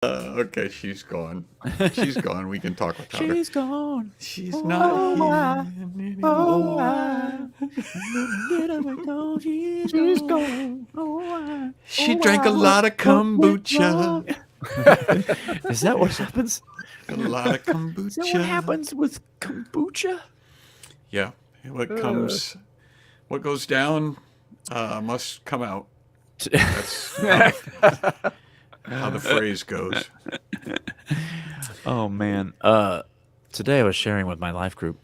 Okay, she's gone. She's gone. We can talk without her. She's gone. She's not here anymore. She's gone. She drank a lot of kombucha. Is that what happens? A lot of kombucha. Is that what happens with kombucha? Yeah. What goes down must come out. That's how the phrase goes. Oh man. Today I was sharing with my life group,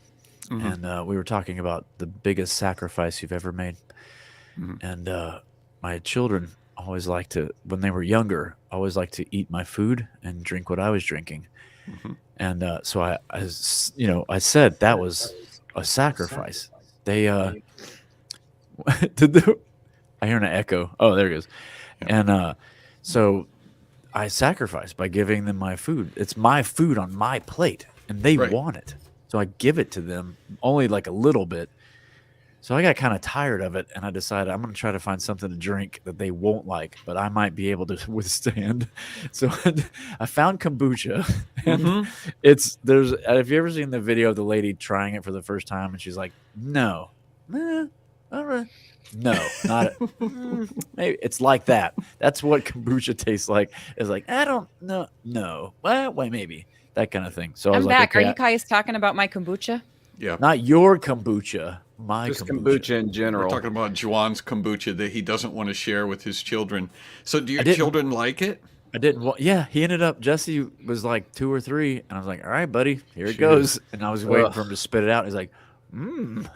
and we were talking about the biggest sacrifice you've ever made. And my children always like to, when they were younger, always like to eat my food and drink what I was drinking. And so I said that was a sacrifice. They I hear an echo. Oh, there it goes. Yeah. And so I sacrificed by giving them my food. It's my food on my plate, and they want it. So I give it to them only like a little bit. So I got kind of tired of it, and I decided I'm going to try to find something to drink that they won't like, but I might be able to withstand. So I found kombucha, and have you ever seen the video of the lady trying it for the first time, and she's like, no, all right. No, not maybe it's like that. That's what kombucha tastes like. It's like, I don't know. No. Well, wait, maybe that kind of thing. So I was back. Like, okay, are you guys talking about my kombucha? Yeah. Not your kombucha. My Just kombucha in general. We're talking about Juwan's kombucha that he doesn't want to share with his children. So do your children like it? I didn't. Yeah, he ended up. Jesse was like 2 or 3, and I was like, "All right, buddy, here it goes." And I was waiting for him to spit it out. He's like,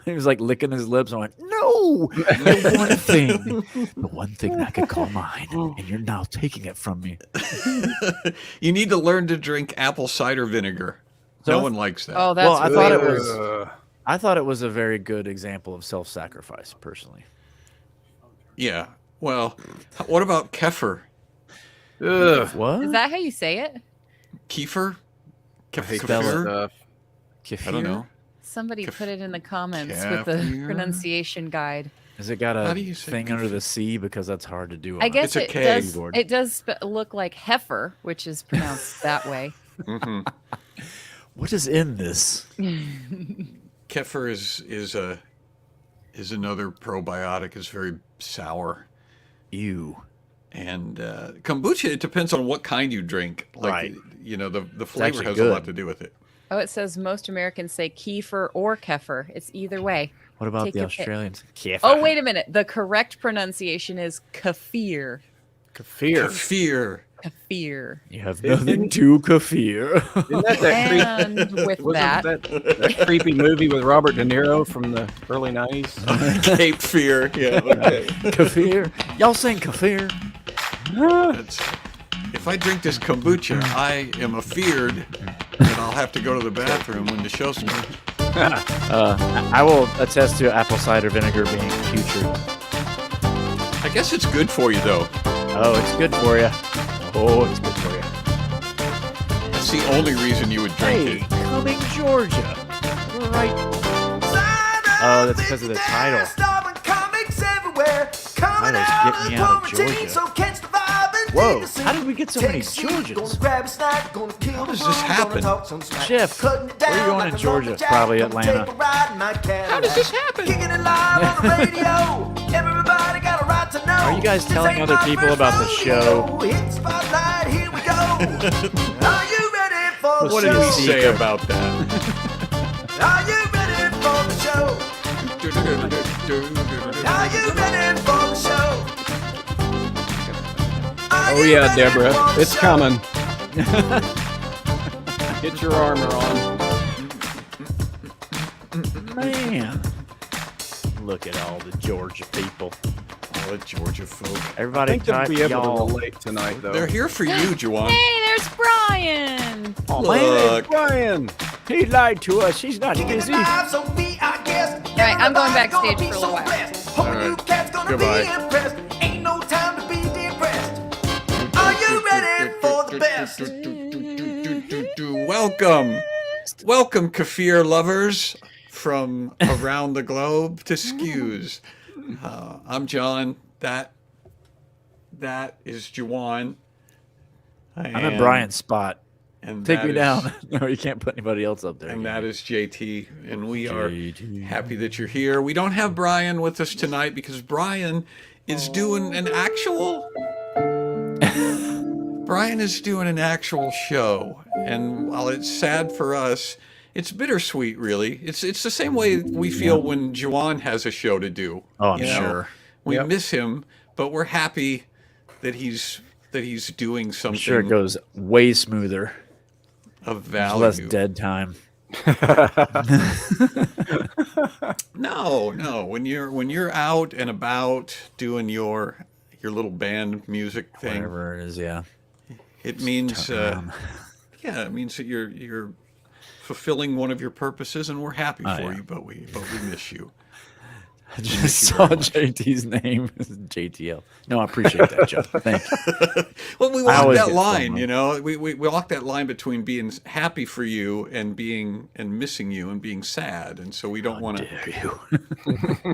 He was like licking his lips. I went, no, the one thing I could call mine, and you're now taking it from me. You need to learn to drink apple cider vinegar. No one likes that. Oh, that's I thought it was a very good example of self-sacrifice, personally. Yeah. Well, what about kefir? What? Is that how you say it? Kefir? Kefir? I don't know. Somebody put it in the comments with the pronunciation guide. Has it got a thing under the C? Because that's hard to do. I guess it does. It does look like heifer, which is pronounced that way. What is in this? Kefir is another probiotic. It's very sour. Ew. And kombucha, it depends on what kind you drink. Like, the flavor has a lot to do with it. Oh, it says most Americans say kefir or kefir. It's either way. What about the Australians? Kefir. Oh, wait a minute. The correct pronunciation is kefir. Kefir. Kefir. You have nothing to kefir. Isn't that creepy movie with Robert De Niro from the early 90s? Cape Fear. Yeah. Okay. Kefir. Y'all saying kefir? If I drink this kombucha, I am afeared that I'll have to go to the bathroom when the show starts. I will attest to apple cider vinegar being putrid. I guess it's good for you, though. Oh, it's good for you. Oh, it's good for you. That's the only reason you would drink it. Coming Georgia. Right. Oh, that's because of the title. Title's Get Me Out of Georgia. Whoa, how did we get so many Georgians? How does this happen? Chef, where are you going in Georgia? Probably Atlanta. How does this happen? Are you guys telling other people about the show? What did he say about that? Are you ready for the show? Are you ready for the show? Oh yeah, Deborah, it's coming. Get your armor on. Man, look at all the Georgia people. All the Georgia folk. Everybody, I think they'll be able to relate tonight, though. They're here for you, Juwan. Hey, there's Brian. Oh, Look. Brian. He lied to us. He's not busy. All right, I'm going backstage for a little while. All right. Goodbye. Ain't no time to be depressed. Are you ready for the best? Welcome, kefir lovers from around the globe to SCQS. I'm John. That is Juwan. I'm in Brian's spot. And take me down. No, you can't put anybody else up there. And that is JT. And we are happy that you're here. We don't have Brian with us tonight because Brian is doing an actual... Brian is doing an actual show. And while it's sad for us, it's bittersweet, really. It's the same way we feel when Juwan has a show to do. Oh, I'm sure. We miss him, but we're happy that he's doing something. I'm sure it goes way smoother. Of value. Less dead time. No. When you're out and about doing your little band music thing, whatever it is, it means it means that you're fulfilling one of your purposes, and we're happy for you, but we miss you. I just saw JT's name. JTL. No, I appreciate that, Joe. Thank you. Well, we walked that line, you know. We walked that line between being happy for you and missing you and being sad, and so we don't want to.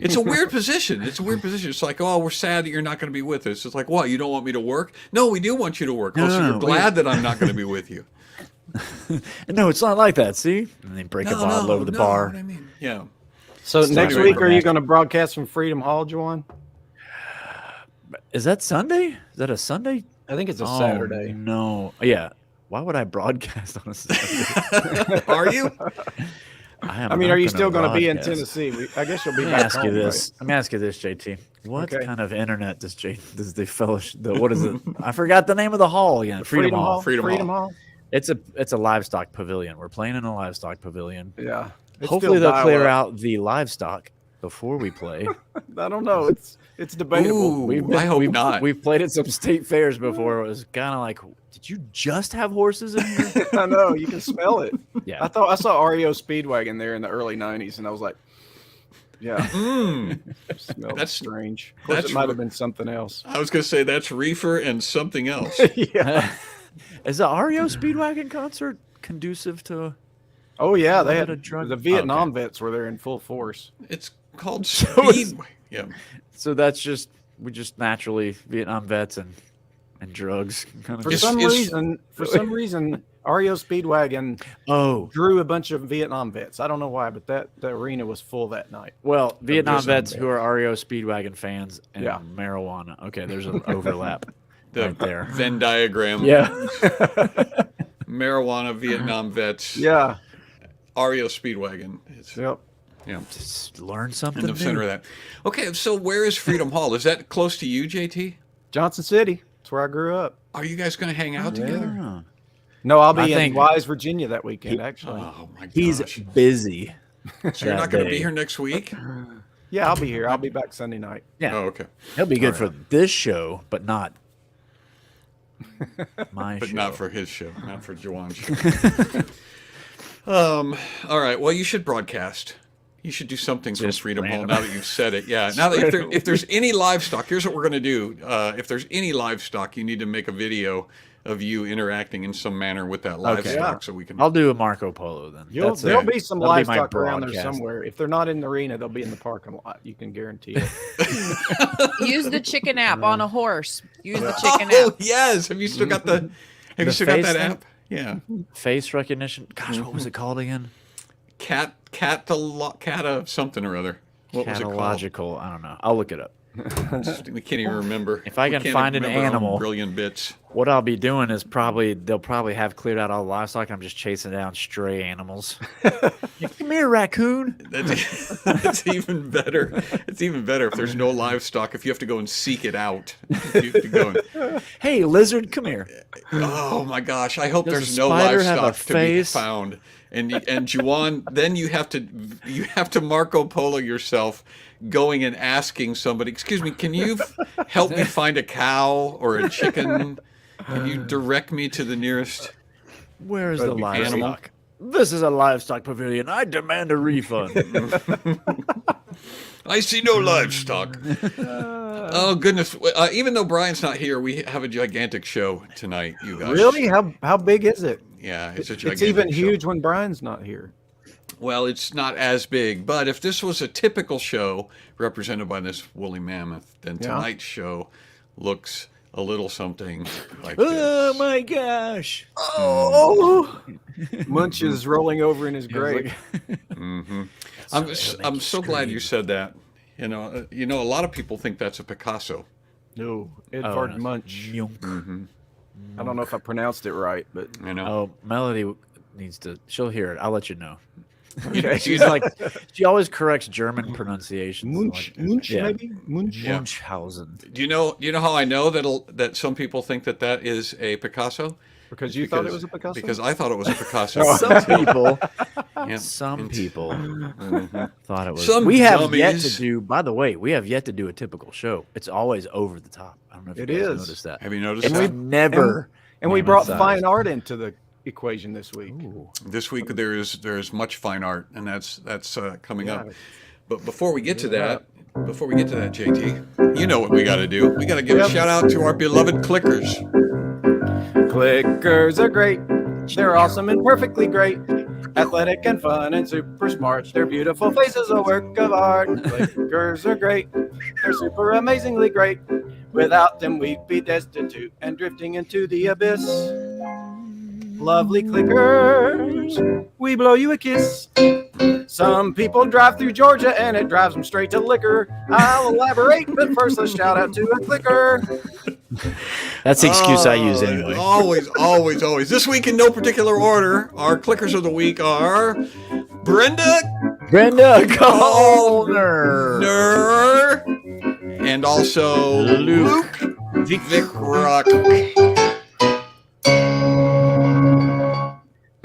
It's a weird position. It's like, oh, we're sad that you're not going to be with us. It's like, what? You don't want me to work? No, we do want you to work. So you're glad that I'm not going to be with you. No, it's not like that. See, and they break a bottle over the bar. What I mean, yeah. So next week, are you going to broadcast from Freedom Hall, Juwan? Is that Sunday? Is that a Sunday? I think it's a Saturday. No. Yeah. Why would I broadcast on a Saturday? Are you? I mean, are you still going to be in Tennessee? I guess you'll be back home. Let me ask you this, JT. What kind of internet does the fellowship? What is it? I forgot the name of the hall again. Freedom Hall. Freedom Hall. It's a livestock pavilion. We're playing in a livestock pavilion. Yeah. Hopefully they'll clear out the livestock before we play. I don't know. It's debatable. Ooh, I hope not. We've played at some state fairs before. It was kind of like, did you just have horses in here? I know. You can smell it. Yeah. I thought I saw REO Speedwagon there in the early 90s, and I was like, yeah. That's strange. Of course, it might have been something else. I was going to say that's reefer and something else. Yeah. Is the REO Speedwagon concert conducive to... Oh yeah, they had the Vietnam vets were there in full force. It's called Speed. Yeah. So that's we just naturally Vietnam vets and drugs. For some reason, REO Speedwagon drew a bunch of Vietnam vets. I don't know why, but the arena was full that night. Well, Vietnam vets who are REO Speedwagon fans and marijuana. Okay, there's an overlap right there. Venn diagram. Yeah. Marijuana, Vietnam vets. Yeah. REO Speedwagon. Yep. Yeah. Just learn something in the center of that. Okay, so where is Freedom Hall? Is that close to you, JT? Johnson City. That's where I grew up. Are you guys going to hang out together? No, I'll be in Wise, Virginia that weekend, actually. Oh, my gosh. He's busy. So you're not going to be here next week? Yeah, I'll be here. I'll be back Sunday night. Yeah. Oh, okay. He'll be good for this show, but not my show. But not for his show. Not for Juwan's show. All right. Well, you should broadcast. You should do something from Freedom Hall now that you've said it. Yeah. Now that if there's any livestock, here's what we're going to do. If there's any livestock, you need to make a video of you interacting in some manner with that livestock, so we can. I'll do a Marco Polo then. There'll be some livestock around there somewhere. If they're not in the arena, they'll be in the parking lot. You can guarantee it. Use the chicken app on a horse. Use the chicken app. Oh yes. Have you still got the? Have you still got that app? Yeah. Face recognition. Gosh, what was it called again? Cat something or other. What was it called? Catalogical. I don't know. I'll look it up. We can't even remember. If I can find an animal, brilliant bits. What I'll be doing is they'll probably have cleared out all the livestock. I'm just chasing down stray animals. Come here, raccoon. That's even better. It's even better if there's no livestock. If you have to go and seek it out. You have to go and, hey, lizard, come here. Oh my gosh! I hope there's no livestock to be found. And Juwan, then you have to Marco Polo yourself, going and asking somebody, excuse me, can you help me find a cow or a chicken? Can you direct me to the nearest? Where is the livestock? Animal? This is a livestock pavilion. I demand a refund. I see no livestock. Oh goodness! Even though Brian's not here, we have a gigantic show tonight. You guys. Really? How big is it? Yeah, it's a gigantic. It's even show. huge when Brian's not here. Well, it's not as big, but if this was a typical show represented by this woolly mammoth, then tonight's show looks a little something like Oh this. my gosh! Oh, Munch is rolling over in his grave. I'm so glad you said that. You know, a lot of people think that's a Picasso. No, Edvard no. Munch. Myunk. I don't know if I pronounced it right, but You know, Oh, Melody needs to. She'll hear it. I'll let you know. okay. She's like, she always corrects German pronunciations. Munch, Like, Munch, yeah. maybe Munch. Yeah. Munchhausen. do you know how I know that some people think that is a Picasso? Because you thought it was a Picasso. Because I thought it was a Picasso. Some people, Yeah. some people thought it was. Some we have yet dummies. to do. By the way, we have yet to do a typical show. It's always over the top. I don't know if It you guys is. noticed that. Have you noticed It's that? never. And we on brought size. fine art into the equation this week. Ooh. This week there is much fine art, and that's coming up. Yeah. But before we get to that, JT, you know what we got to do. We got to give a shout out to our beloved Clickers. Clickers are great. They're awesome and perfectly great. Athletic and fun and super smart. Their beautiful faces a work of art. Clickers are great. They're super amazingly great. Without them, we'd be destitute and drifting into the abyss. Lovely Clickers, we blow you a kiss. Some people drive through Georgia and it drives them straight to liquor. I'll elaborate, but first let's shout out to a Clicker. That's the excuse I use anyway. Always. This week in no particular order, our Clickers of the week are Brenda Brenda Gallner. and also Luke Vickruck.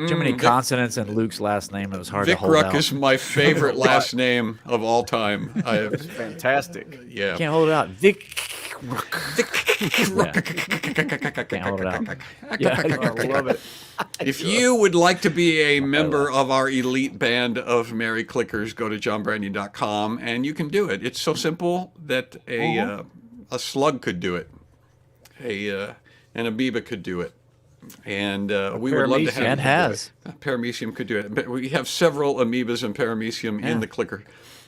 Too many consonants in Luke's last name. It was hard to hold Vickruck out. is my favorite last name of all time. It's fantastic. Yeah. Can't hold it out. Vic. Can't hold it out. I love it. If you would like to be a member of our elite band of Merry Clickers, go to johnbranding.com and you can do it. It's so simple that a slug could do it. An amoeba could do it. And we would love to have And has. Paramecium could do it. But we have several amoebas and paramecium in the Clicker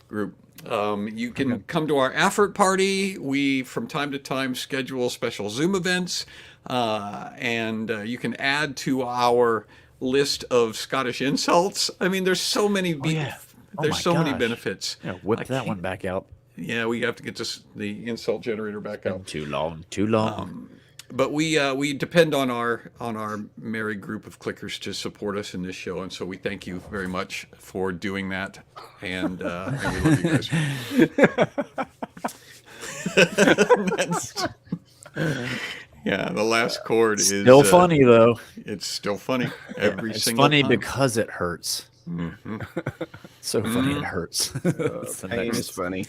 group. You can come to our effort party. We, from time to time, schedule special Zoom events. And you can add to our list of Scottish insults. I mean, there's so many there's so many benefits. Yeah, whip that one back out. Yeah, we have to get the insult generator back out. Too long. But we depend on our merry group of Clickers to support us in this show, and so we thank you very much for doing that, and we love you guys. Yeah, the last chord is Still funny though. It's still funny every It's single funny time. because it hurts. So funny it hurts. That's the Pain next- is funny.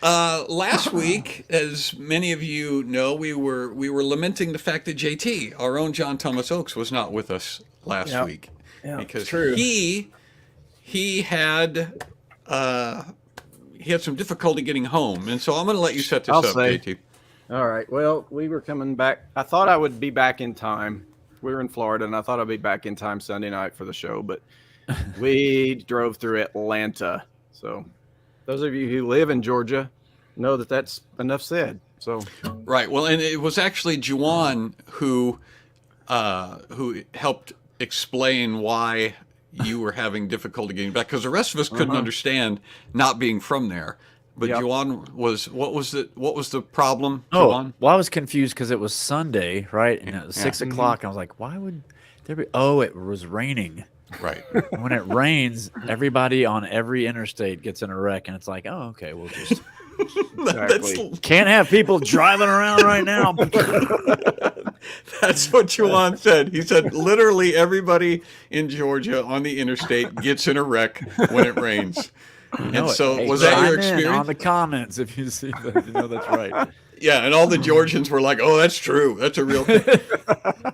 Last week, as many of you know, we were lamenting the fact that JT, our own John Thomas Oakes, was not with us last week because he had some difficulty getting home, and so I'm going to let you set this up, JT. All right. Well, we were coming back. I thought I would be back in time. We were in Florida, and I thought I'd be back in time Sunday night for the show, but we drove through Atlanta. So those of you who live in Georgia know that that's enough said. So Right. Well, and it was actually Juwan who helped explain why you were having difficulty getting back, because the rest of us couldn't understand not being from there. But Juwan was what was the problem, Juwan? Oh, well, I was confused because it was Sunday, right? And it was 6 o'clock. I was like, why would there be? Oh, it was raining. Right. When it rains, everybody on every interstate gets in a wreck, and it's like, oh, okay, we'll just can't have people driving around right now. That's what Juwan said. He said literally everybody in Georgia on the interstate gets in a wreck when it rains. And so Hey, was that your chime in experience? on the comments if you see that? You know that's right. Yeah, and all the Georgians were like, "Oh, that's true. That's a real thing."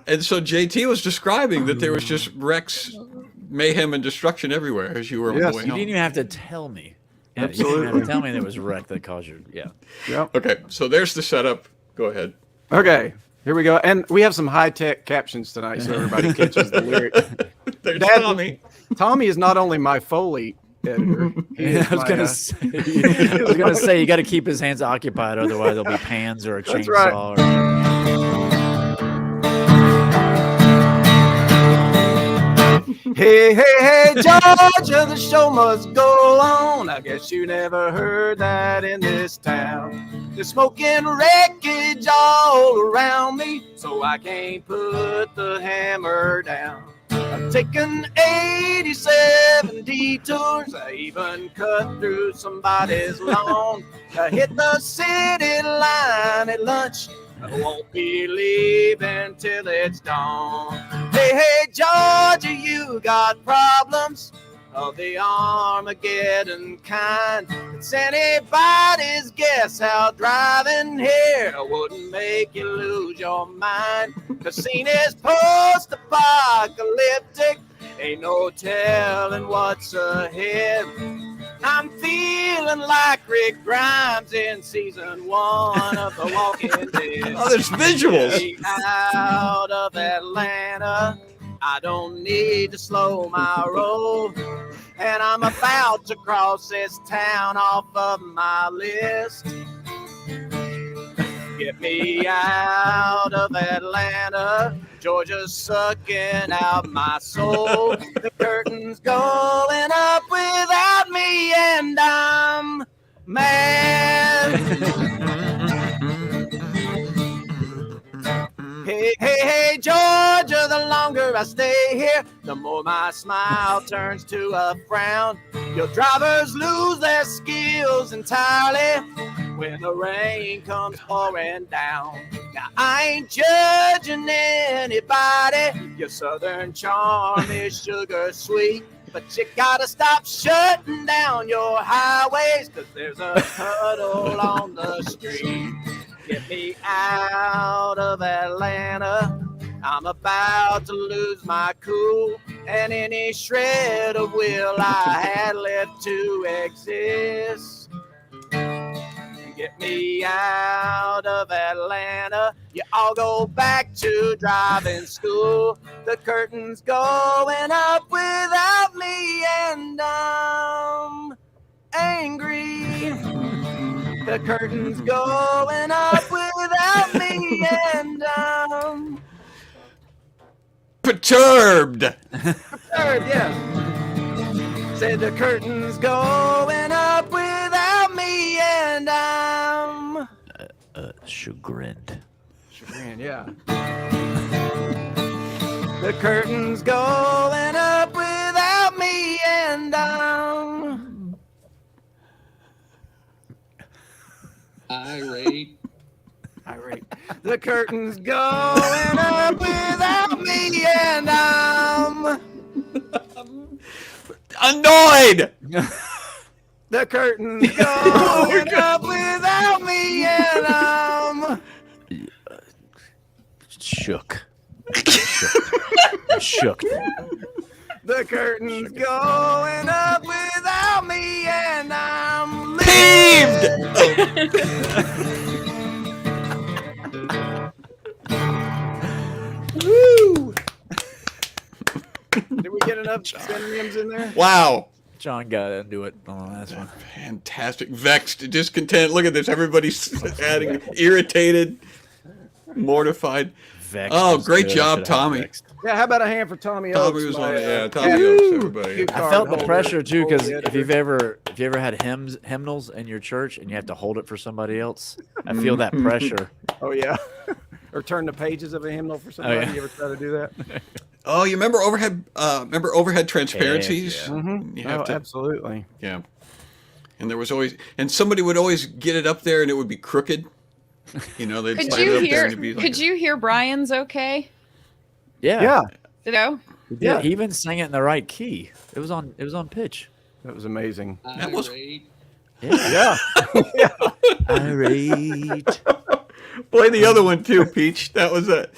And so JT was describing that there was just wrecks, mayhem, and destruction everywhere as you were on the way You home. didn't even have to tell me. Yeah, Absolutely. You didn't have to tell me there was a wreck that caused you. Yeah. Yep. Okay, so there's the setup. Go ahead. Okay, here we go. And we have some high-tech captions tonight, so everybody catches the lyric. There's Dad- Tommy. Tommy is not only my Foley editor. Yeah, I was gonna say you got to keep his hands occupied, otherwise there'll be pans or a That's chainsaw. Hey, hey, hey, Georgia, the show must go on. I guess you never heard that in this town. They're smoking wreckage all around me, so I can't put the hammer down. I've taken 87 detours. I even cut through somebody's lawn. I hit the city line at lunch. I won't be leaving till it's dawn. Hey, hey, Georgia, you got problems of the Armageddon kind. It's anybody's guess how driving here wouldn't make you lose your mind. The scene is post-apocalyptic. Ain't no telling what's ahead. I'm feeling like Rick Grimes in season 1 of The Walking Dead. Oh, there's visuals. Out of Atlanta, I don't need to slow my roll. And I'm about to cross this town off of my list. Get me out of Atlanta. Georgia's sucking out my soul. The curtain's going up without me, and I'm mad. Hey, hey, hey, Georgia, the longer I stay here, the more my smile turns to a frown. Your drivers lose their skills entirely when the rain comes pouring down. Now, I ain't judging anybody. Your southern charm is sugar sweet. But you gotta stop shutting down your highways, 'cause there's a puddle on the street. Get me out of Atlanta. I'm about to lose my cool and any shred of will I had left to exist. Get me out of Atlanta. You all go back to driving school. The curtain's going up without me, and I'm angry. The curtain's going up without me, and I'm perturbed. perturbed, yes. Said the curtain's going up without me, and I'm chagrined. Chagrined, yeah. The curtain's going up without me, and I'm irate. The curtain's going up without me, and I'm annoyed. The curtain's going up without me, and I'm shook. Shook. The curtain's going up without me, and I'm peeved. Woo! Did we get enough synonyms in there? Wow. John got into it on the last one. Fantastic. Vexed, discontent. Look at this. Everybody's adding irritated, mortified. Vexed. Oh, great job, Tommy. Yeah, how about a hand for Tommy Oaks? Tommy was on it. Yeah, Tommy Oaks, everybody. I felt the pressure too, because if you've ever had hymnals in your church and you have to hold it for somebody else, I feel that pressure. Oh yeah. Or turn the pages of a hymnal for somebody. Oh, yeah. You ever try to do that? Oh, you remember overhead transparencies? Yeah. Mm-hmm. You have to, absolutely. yeah. And there was always, and somebody would always get it up there, and it would be crooked. You know, they'd Could slide you it up there, hear? and it'd be like Could you hear Brian's okay? Yeah. Yeah. You know? Yeah. He even sang it in the right key. It was on pitch. That was amazing. That was- Irate. Yeah. Yeah. Irate. Play the other one too, Peach. That was it.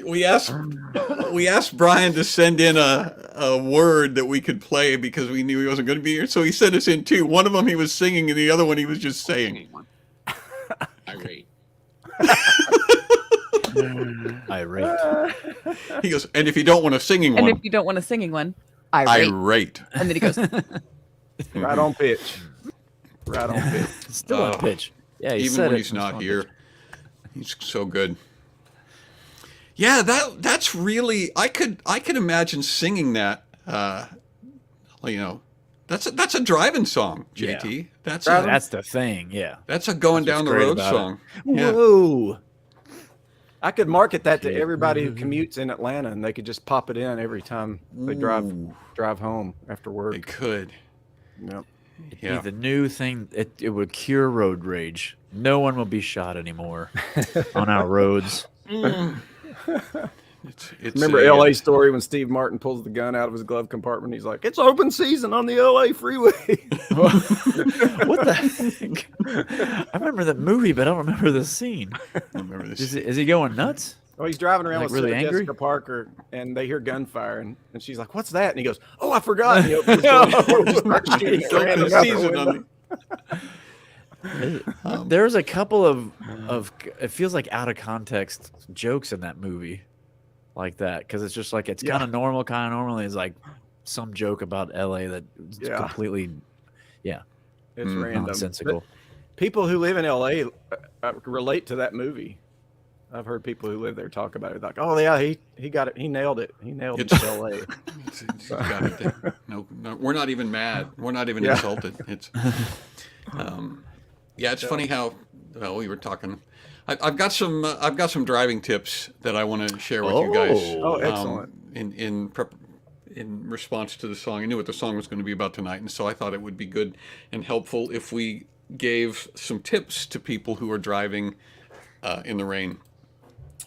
We asked Brian to send in a word that we could play because we knew he wasn't going to be here. So he sent us in two. One of them he was singing, and the other one he was just saying. Irate. Irate. He goes, and if you don't want a singing And one, if you don't want a singing one, irate. irate. And then he goes, Right on pitch. Right on pitch. Still on pitch. Yeah, he even said when it. he's not on here, pitch. he's so good. Yeah, that's really I could imagine singing that. You know, that's a driving song, JT. Yeah. That's That's the thing. Yeah. a going That's down the what's great road about song. it. Yeah. Whoa. I could market that to everybody who commutes in Atlanta, and they could just pop it in every time they drive home after work. They could. Yep. Yeah. Be the new thing. It would cure road rage. No one will be shot anymore on our roads. It's Remember L.A. story when Steve Martin pulls the gun out of his glove compartment? He's like, "It's open season on the L.A. freeway." What the heck? I remember that movie, but I don't remember the scene. I remember this. Is he going nuts? Well, he's driving around Like with really Sarah angry? Jessica Parker, and they hear gunfire, and she's like, "What's that?" And he goes, "Oh, I forgot." And he opens his door, and starts shooting It's at open random out the season window. There's a couple of it feels like out of context jokes in that movie, like that, because it's just like it's kind of normal. It's like some joke about LA that's completely, It's random. nonsensical. But people who live in LA relate to that movie. I've heard people who live there talk about it, like, "Oh yeah, he got it. He nailed it. He nailed it. LA." It's got it there. No, we're not even mad. We're not even insulted. It's, it's funny how we were talking. I've got some driving tips that I want to share with you guys. Oh, excellent. In response to the song, I knew what the song was going to be about tonight, and so I thought it would be good and helpful if we gave some tips to people who are driving in the rain.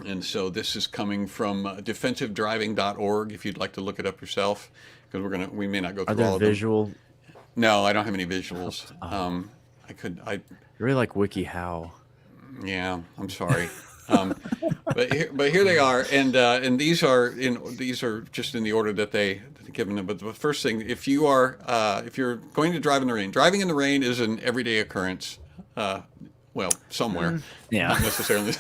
And so this is coming from defensivedriving.org if you'd like to look it up yourself, because we may not go through all of them. Visual? No, I don't have any visuals. I really like WikiHow. Yeah, I'm sorry. But here they are, and these are just in the order that they given them. But the first thing, if you're going to drive in the rain, driving in the rain is an everyday occurrence. Well, somewhere. Yeah. Not necessarily.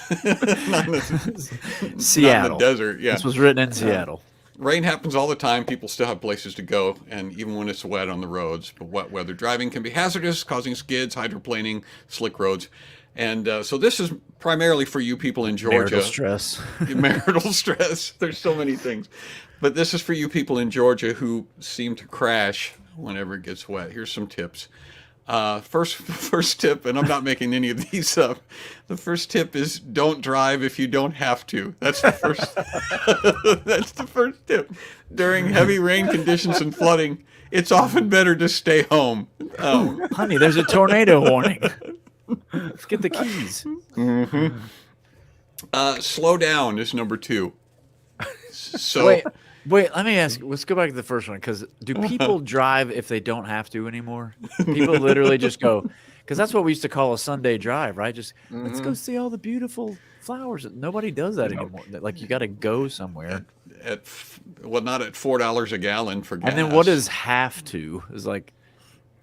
Seattle. Not in the desert. Yeah. This was written in Seattle. Rain happens all the time. People still have places to go, and even when it's wet on the roads. But wet weather driving can be hazardous, causing skids, hydroplaning, slick roads. And so this is primarily for you people in Georgia. Marital stress. Marital stress. There's so many things. But this is for you people in Georgia who seem to crash whenever it gets wet. Here's some tips. First tip, and I'm not making any of these up. The first tip is don't drive if you don't have to. That's the first. That's the first tip. During heavy rain conditions and flooding, it's often better to stay home. Honey, there's a tornado warning. Let's get the keys. Mm-hmm. Slow down is number 2. So Wait, let me ask. Let's go back to the first one, because do people drive if they don't have to anymore? People literally just go, because that's what we used to call a Sunday drive, right? Just let's go see all the beautiful flowers. Nobody does that anymore. Like you got to go somewhere. Not at $4 a gallon for gas. And then what does have to is like,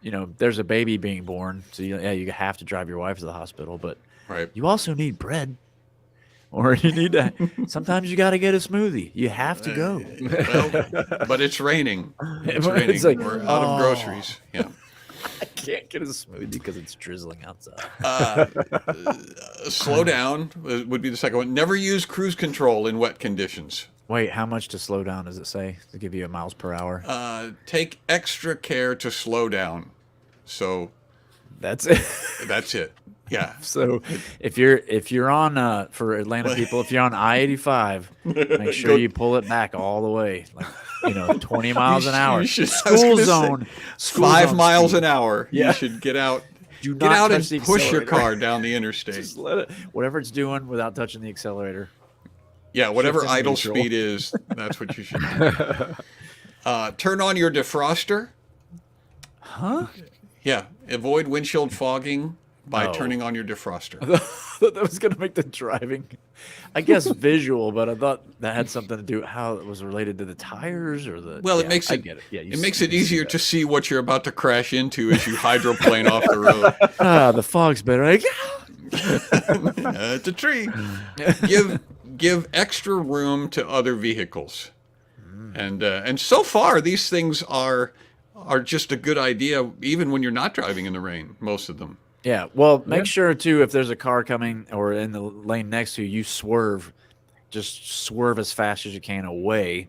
there's a baby being born, so you have to drive your wife to the hospital, but you also need bread. Or you need to. Sometimes you got to get a smoothie. You have to go. Well, but it's raining. It's raining. It's like, we're out of groceries. Yeah. I can't get a smoothie because it's drizzling outside. Slow down would be the second one. Never use cruise control in wet conditions. Wait, how much to slow down does it say to give you a miles per hour? Take extra care to slow down. So that's it. That's it. Yeah. So if you're on for Atlanta people, if you're on I-85, make sure you pull it back all the way, like 20 miles an hour. School zone, 5 miles an hour. Yeah. You should get out. Get out and push your car down the interstate. Just let it, whatever it's doing without touching the accelerator. Yeah, whatever idle speed is, that's what you should do. Turn on your defroster. Huh? Yeah. Avoid windshield fogging by turning on your defroster. I thought that was going to make the driving, I guess, visual, but I thought that had something to do how it was related to the tires or the. Well, it makes it. I get it. Yeah, it makes it easier to see what you're about to crash into as you hydroplane off the road. The fog's better. It's a tree. Give extra room to other vehicles, and so far these things are are just a good idea, even when you're not driving in the rain. Most of them. Yeah. Well, make sure too, if there's a car coming or in the lane next to you, you swerve. Just swerve as fast as you can away,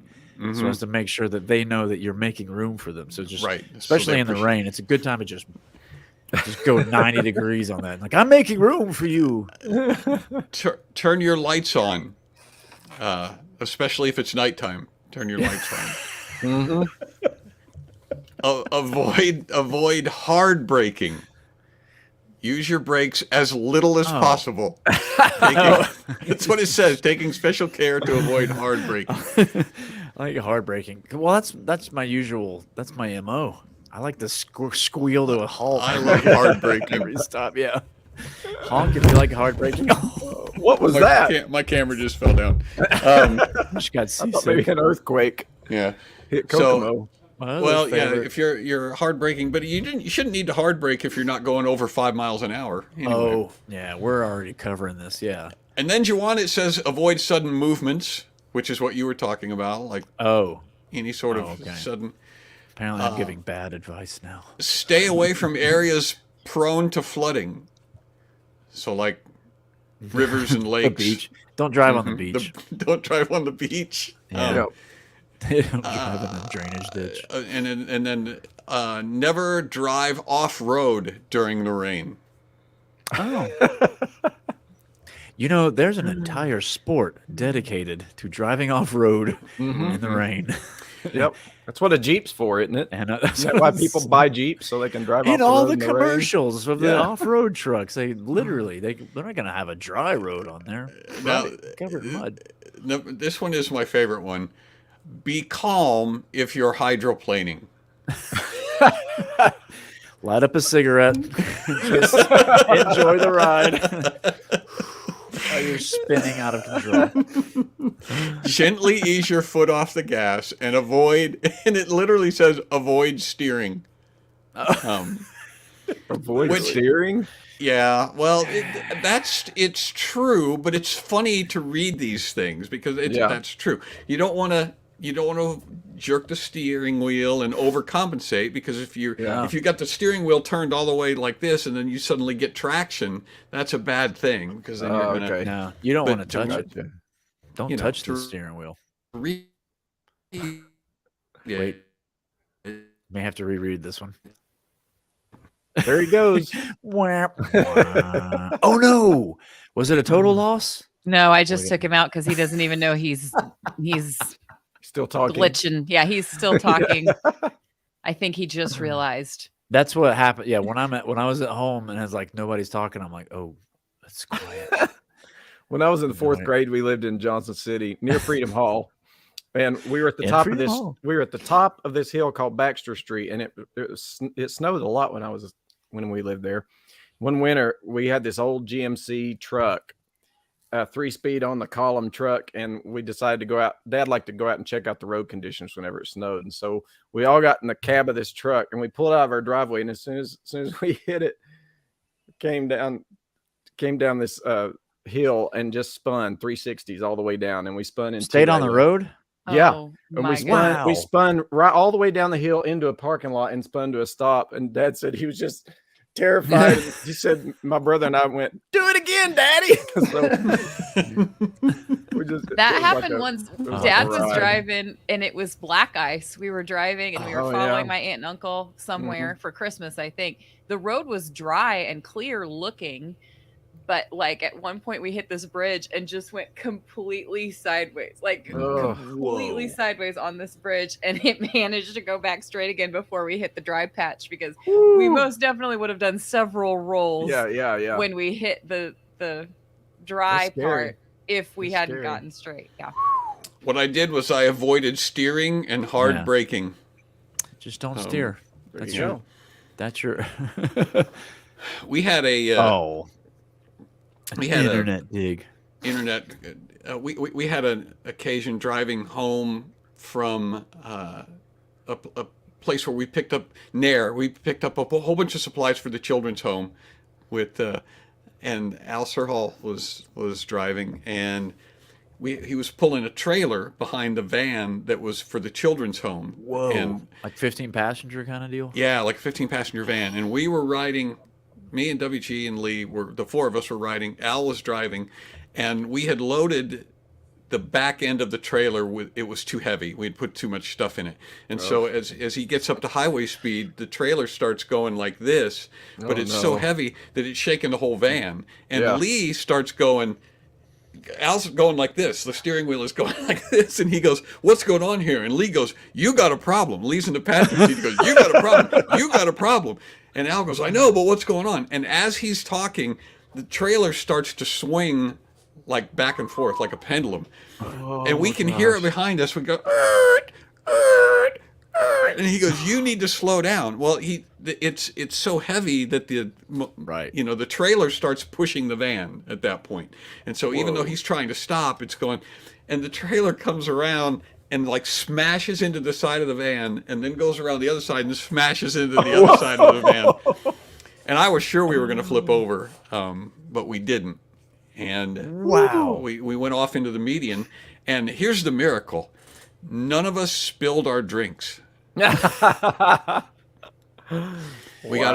so as to make sure that they know that you're making room for them. So just especially in the rain, it's a good time to just go 90 degrees on that. Like, I'm making room for you. Turn your lights on, especially if it's nighttime. Turn your lights on. Avoid hard braking. Use your brakes as little as possible. That's what it says. Taking special care to avoid hard braking. I like hard braking. Well, that's my usual. That's my MO. I like to squeal to a halt. I love hard braking. Every stop, yeah. Honk if you like hard braking. What was that? My camera just fell down. Just got seasick. Maybe an earthquake. Yeah. Hit Kokomo. Well, yeah, if you're hard braking, but you shouldn't need to hard brake if you're not going over 5 miles an hour. Anyway. Oh, yeah, we're already covering this, yeah. And then Juwan, it says avoid sudden movements, which is what you were talking about, like any sort of sudden. Apparently, I'm giving bad advice now. Stay away from areas prone to flooding. So, like rivers and lakes. The beach. Don't drive on the beach. Don't drive on the beach. Yeah. Don't drive in the drainage ditch. And then never drive off road during the rain. Oh. You know, there's an entire sport dedicated to driving off road in the rain. Yep, that's what a Jeep's for, isn't it? And that's why people buy Jeeps, so they can drive off in the all road the in commercials of the off-road trucks. They literally they're not going to have a dry road on there. Now, Covered in mud. This one is my favorite one. Be calm if you're hydroplaning. Light up a cigarette. Just enjoy the ride. While you're spinning out of control. Gently ease your foot off the gas and avoid, and it literally says avoid steering. Avoid steering? Yeah, well, it's true, but it's funny to read these things because that's true. You don't want to jerk the steering wheel and overcompensate, because if you got the steering wheel turned all the way like this and then you suddenly get traction, that's a bad thing, because then you're gonna. No, you don't want to touch it. Don't touch the steering wheel. Wait, may have to reread this one. There he goes. Oh no! Was it a total loss? No, I just took him out because he doesn't even know he's still talking. Glitching. Yeah, he's still talking. I think he just realized. That's what happened. Yeah, when I was at home and it's like nobody's talking, I'm like, oh, that's quiet. When I was in the fourth grade, we lived in Johnson City near Freedom Hall, and we were at the top of this. We were at the top of this hill called Baxter Street, and it snowed a lot when we lived there. One winter, we had this old GMC truck, 3-speed on the column truck, and we decided to go out. Dad liked to go out and check out the road conditions whenever it snowed, and so we all got in the cab of this truck and we pulled out of our driveway. And as soon as we hit it, came down this hill and just spun 360s all the way down, and we spun in. Stayed on the road. Yeah, Oh, and my we spun right all the way down the hill into a parking lot and spun to a stop. And Dad said he was just terrified. He said, my brother and I went, "Do it again, Daddy." That happened once. Dad was driving and it was black ice. We were driving and we were following my aunt and uncle somewhere for Christmas, I think. The road was dry and clear looking, but like at one point we hit this bridge and just went completely sideways, completely sideways on this bridge, and it managed to go back straight again before we hit the dry patch, because we most definitely would have done several rolls when we hit the dry part if we hadn't gotten straight. Yeah. What I did was I avoided steering and hard braking. Just don't steer. That's your. That's your. We had a. We had internet dig. We had an occasion driving home from a place where we picked up We picked up a whole bunch of supplies for the children's home, and Al Serhal was driving, and he was pulling a trailer behind the van that was for the children's home. Whoa. And like 15 passenger kind of deal? yeah, like a 15 passenger van. And we were riding, me and WG and Lee the four of us were riding. Al was driving, and we had loaded the back end of the trailer it was too heavy. We'd put too much stuff in it. And so as he gets up to highway speed, the trailer starts going like this, but it's so heavy that it's shaking the whole van. And Lee starts going, Al's going like this. The steering wheel is going like this. And he goes, what's going on here? And Lee goes, you got a problem. Lee's in the passenger seat. He goes, you got a problem. You got a problem. And Al goes, I know, but what's going on? And as he's talking, the trailer starts to swing like back and forth like a pendulum. And we can hear it behind us. We go, and he goes, you need to slow down. Well, it's so heavy that the trailer starts pushing the van at that point. And so even though he's trying to stop, it's going, and the trailer comes around and like smashes into the side of the van and then goes around the other side and smashes into the other side of the van. And I was sure we were going to flip over, but we didn't. And wow, we went off into the median, and here's the miracle: none of us spilled our drinks. We got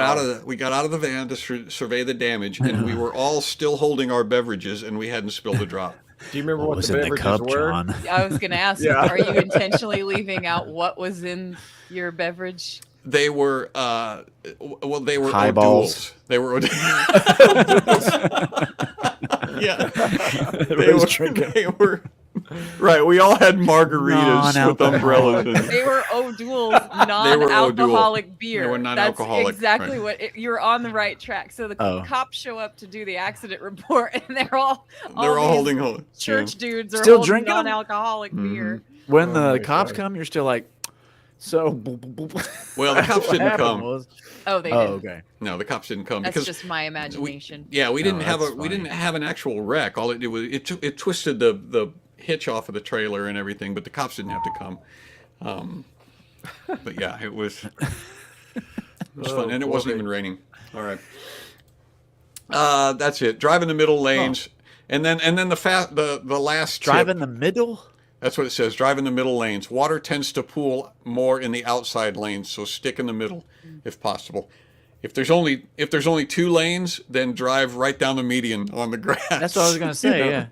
out of the van to survey the damage, and we were all still holding our beverages, and we hadn't spilled a drop. Do you remember what was the in the beverages cup, were? John? I was going to ask, are you intentionally leaving out what was in your beverage? They were, they were Highballs. O'Douls. They were yeah. They were, right. We all had margaritas with umbrellas. And they were O'Douls, non-alcoholic beer. They were non-alcoholic. That's exactly what you're on the right track. So the cops show up to do the accident report, and they're all holding church dudes are still holding drinking non-alcoholic beer. When the cops come, you're still like, so. Well, the cops didn't come. Oh, they didn't. Okay. No, the cops didn't come. That's because just my imagination. We didn't we didn't have an actual wreck. All it did was it twisted the hitch off of the trailer and everything, but the cops didn't have to come. But yeah, it was fun, and it wasn't even raining. All right. That's it. Drive in the middle lanes, and then the last drive tip, in the middle. That's what it says. Drive in the middle lanes. Water tends to pool more in the outside lanes, so stick in the middle if possible. If there's only 2 lanes, then drive right down the median on the grass. That's what I was gonna say. Yeah.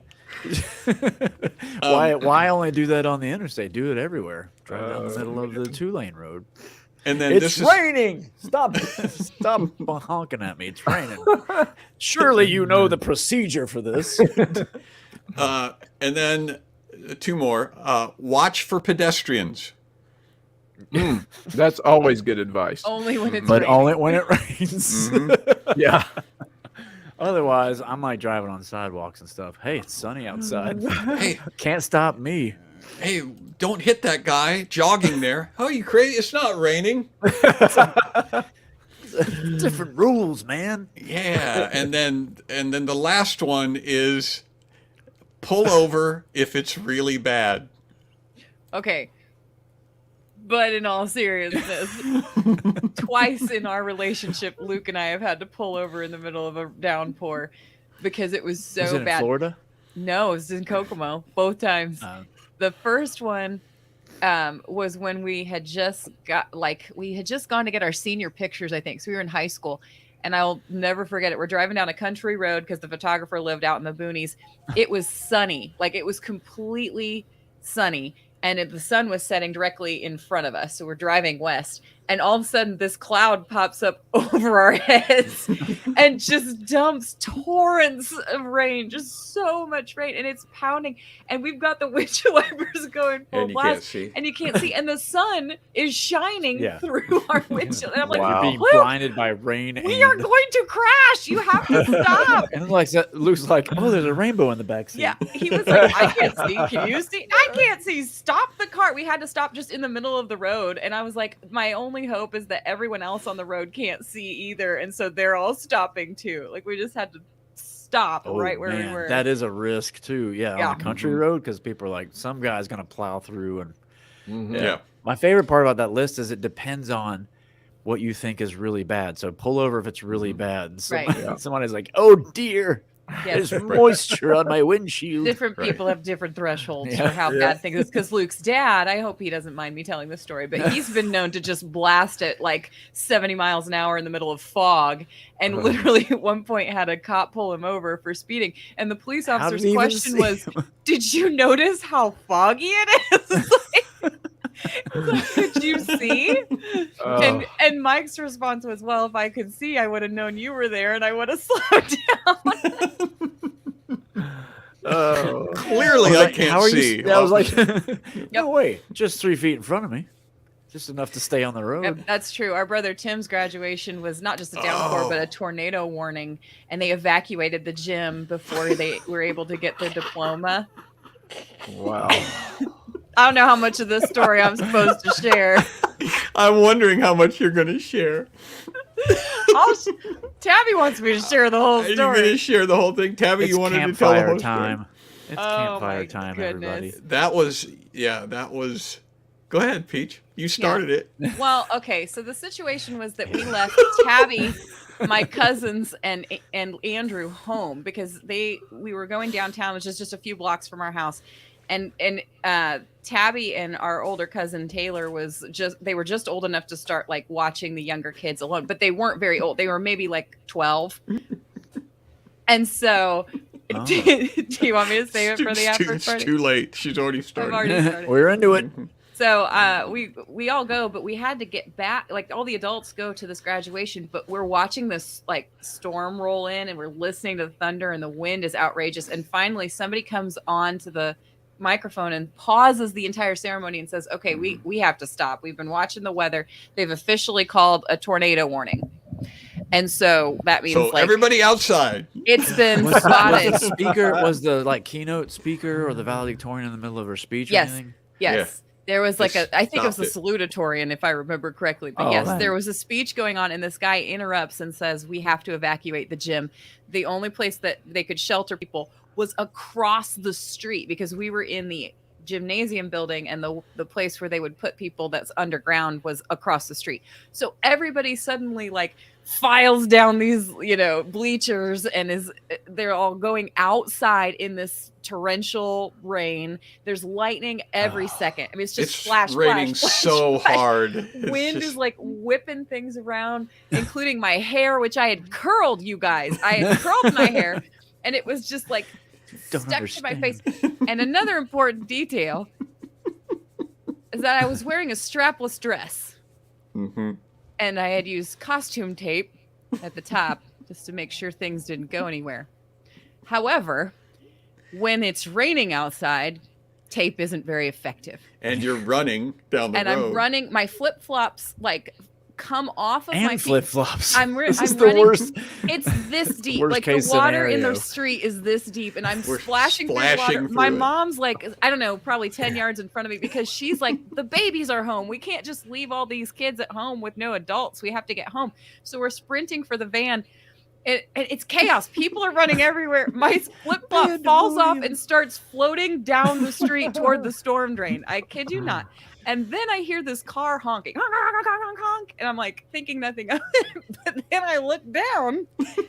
Why only do that on the interstate? Do it everywhere. Drive down the middle of the 2-lane road. And then it's raining. Stop honking at me. It's raining. Surely you know the procedure for this. And then 2 more. Watch for pedestrians. That's always good advice. Only when it's but raining. only when it rains. Yeah. Otherwise, I'm like driving on sidewalks and stuff. Hey, it's sunny outside. Hey, can't stop me. Hey, don't hit that guy jogging there. Oh, you crazy? It's not raining. Different rules, man. Yeah, and then the last one is pull over if it's really bad. Okay. But in all seriousness, twice in our relationship, Luke and I have had to pull over in the middle of a downpour because it was so was it bad. In Florida? No, it was in Kokomo, both times. The first one was when we had just gone to get our senior pictures, I think. So we were in high school, and I'll never forget it. We're driving down a country road because the photographer lived out in the boonies. It was sunny, like it was completely sunny. And the sun was setting directly in front of us. So we're driving west. And all of a sudden, this cloud pops up over our heads and just dumps torrents of rain. Just so much rain. And it's pounding. And we've got the windshield wipers going full blast. And you can't see. And the sun is shining through our windshield. And I'm like, you're being blinded by rain. We are going to crash. You have to stop. And like Luke's like, oh, there's a rainbow in the backseat. Yeah. He was like, I can't see. Can you see? I can't see. Stop the car. We had to stop just in the middle of the road. And I was like, my only hope is that everyone else on the road can't see either, and so they're all stopping too. Like we just had to stop right where we were. That is a risk too. Yeah, on a country road, because people are like, some guy's gonna plow through, and my favorite part about that list is it depends on what you think is really bad. So pull over if it's really bad. Somebody's like, oh dear, Yes. There's moisture on my windshield. Different people have different thresholds Yeah. for how bad things is. Because Luke's dad, I hope he doesn't mind me telling this story, but he's been known to just blast at like 70 miles an hour in the middle of fog, and literally at one point had a cop pull him over for speeding. And the police How did officer's he even question see was, him? "Did you notice how foggy it is?" It's like, "Did you see?" And Mike's response was, "Well, if I could see, I would have known you were there, and I would have slowed down." Clearly, I can't How are see. you? I was like, no way, just 3 feet in front of me, just enough to stay on the road. Yep, that's true. Our brother Tim's graduation was not just a downpour, but a tornado warning, and they evacuated the gym before they were able to get their diploma. Wow. I don't know how much of this story I'm supposed to share. I'm wondering how much you're going to share. Tabby wants me to share the whole Are you going to story. share the whole thing? Tabby, It's you wanted to tell the campfire whole time. story? It's Oh, campfire my time, goodness. everybody. That was. Go ahead, Peach. You started it. Well, okay, so the situation was that we left Tabby, my cousins, and Andrew home because we were going downtown, which is just a few blocks from our house. And Tabby and our older cousin Taylor they were just old enough to start like watching the younger kids alone, but they weren't very old. They were maybe like 12. And so do you want me to save it for the after It's party? too late. She's already started. I've already started. We're into it. So we all go, but we had to get back. Like all the adults go to this graduation, but we're watching this like storm roll in, and we're listening to the thunder, and the wind is outrageous. And finally, somebody comes on to the microphone and pauses the entire ceremony and says, "Okay, we have to stop. We've been watching the weather. They've officially called a tornado warning." And so that means So like everybody outside. it's been Was spotted. the speaker, was the like keynote speaker or the valedictorian in the middle of her speech or Yes. anything? Yes. There was like Just I think it was the stopped salutatorian, if I remember correctly. But Oh, yes, man. there was a speech going on, and this guy interrupts and says, "We have to evacuate the gym." The only place that they could shelter people was across the street because we were in the gymnasium building, and the place where they would put people that's underground was across the street. So everybody suddenly like files down these, bleachers, and they're all going outside in this torrential rain. There's lightning every second. I mean, it's just flash, raining flash, so flash. hard. It's Wind just- is like whipping things around, including my hair, which I had curled, you guys. I had curled my hair, and it was just like Don't stuck to my face. understand. And another important detail is that I was wearing a strapless dress, Mhm. and I had used costume tape at the top just to make sure things didn't go anywhere. However, when it's raining outside, tape isn't very effective. And you're running down the And road. I'm running, my flip-flops like come off of my And feet. flip flops. I'm This is I'm the running. worst. It's this deep. Worst Like the case water in scenario. the street is this deep, and I'm We're splashing through the splashing water. through My it. mom's like, I don't know, probably 10 yards in front of me because she's like, the babies are home. We can't just leave all these kids at home with no adults. We have to get home. So we're sprinting for the van. It's chaos. People are running everywhere. My flip flop falls off and starts floating down the street toward the storm drain. I kid you not. And then I hear this car honking, honk, honk, honk, honk, honk, and I'm like thinking nothing of it. But then I look down,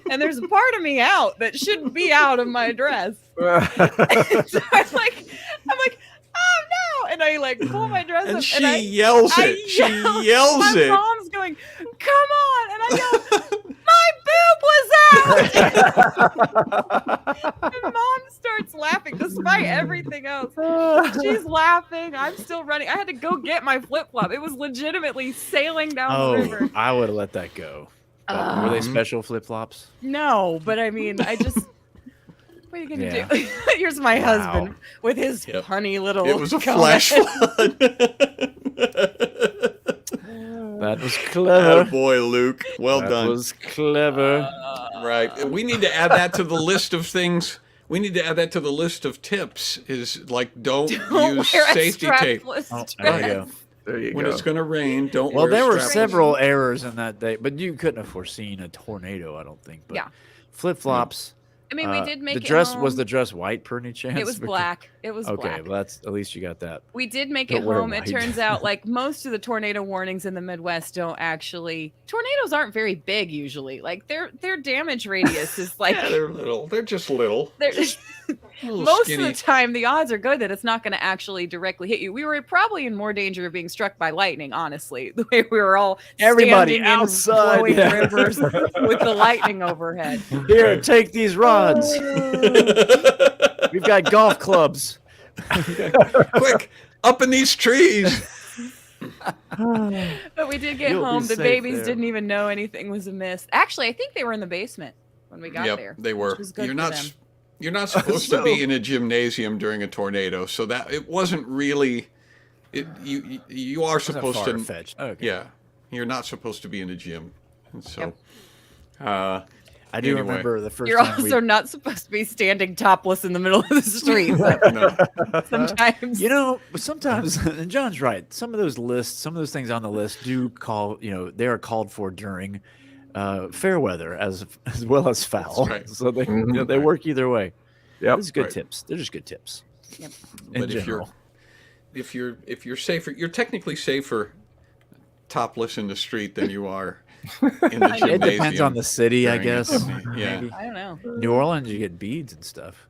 and there's a part of me out that shouldn't be out of my dress. So I'm like, oh no! And I like pull my dress and up, she and I yells I it. yell. She yells my it. mom's going, come on, and I go, my boob was out. And mom starts laughing despite everything else. She's laughing. I'm still running. I had to go get my flip flop. It was legitimately sailing down the river. I would have let that go. But were they special flip flops? No, but I mean, I just. What are you gonna Yeah. do? Here's my husband with his Yep. funny little. It was a comment. flash flood. That was clever. Boy, Luke. Well That done. was clever. Right. We need to add that to the list of things. We need to add that to the list of tips. Is like don't use wear a safety tape strapless Oh, dress. there you go. There you when go. it's going to rain. Don't. Well, wear there were strapless. several errors in that day, but you couldn't have foreseen a tornado, I don't think. But Yeah. flip flops, I mean, we did make the it dress. home. Was the dress white per any chance? It was black. It was okay, black. well, that's at least you got that. We did make Don't it wear home. It white. turns out, like most of the tornado warnings in the Midwest don't actually. Tornadoes aren't very big usually. Like their damage radius is like Yeah, they're little. They're just little. they're Little most skinny. of the time the odds are good that it's not going to actually directly hit you. We were probably in more danger of being struck by lightning, honestly. The way we were all Everybody standing outside, in flowing yeah. rivers with the lightning overhead. Here, take these rods. We've got golf clubs. Quick, up in these trees. But we did get You'll be home. The safe babies there. didn't even know anything was amiss. Actually, I think they were in the basement when we got Yep, there. they were. which was good You're for not. them. You're not supposed to be in a gymnasium during a tornado, so that it wasn't really. You are supposed to. Far-fetched. Okay. Yeah, you're not supposed to be in a gym, and so. Yep. I do Anyway. remember the first You're time also not supposed to be standing topless in the middle of the street. But No. sometimes, You know, sometimes, and John's right. Some of those lists, some of those things on the list do call. They are called for during fair weather as well as foul. That's right. So they work either way. Yep. It's good Right. tips. They're just good tips. Yep. In But general. if you're safer, you're technically safer topless in the street than you are in the gymnasium. It depends on the city, I during a guess. tornado. Yeah. Maybe. I don't know. New Orleans, you get beads and stuff.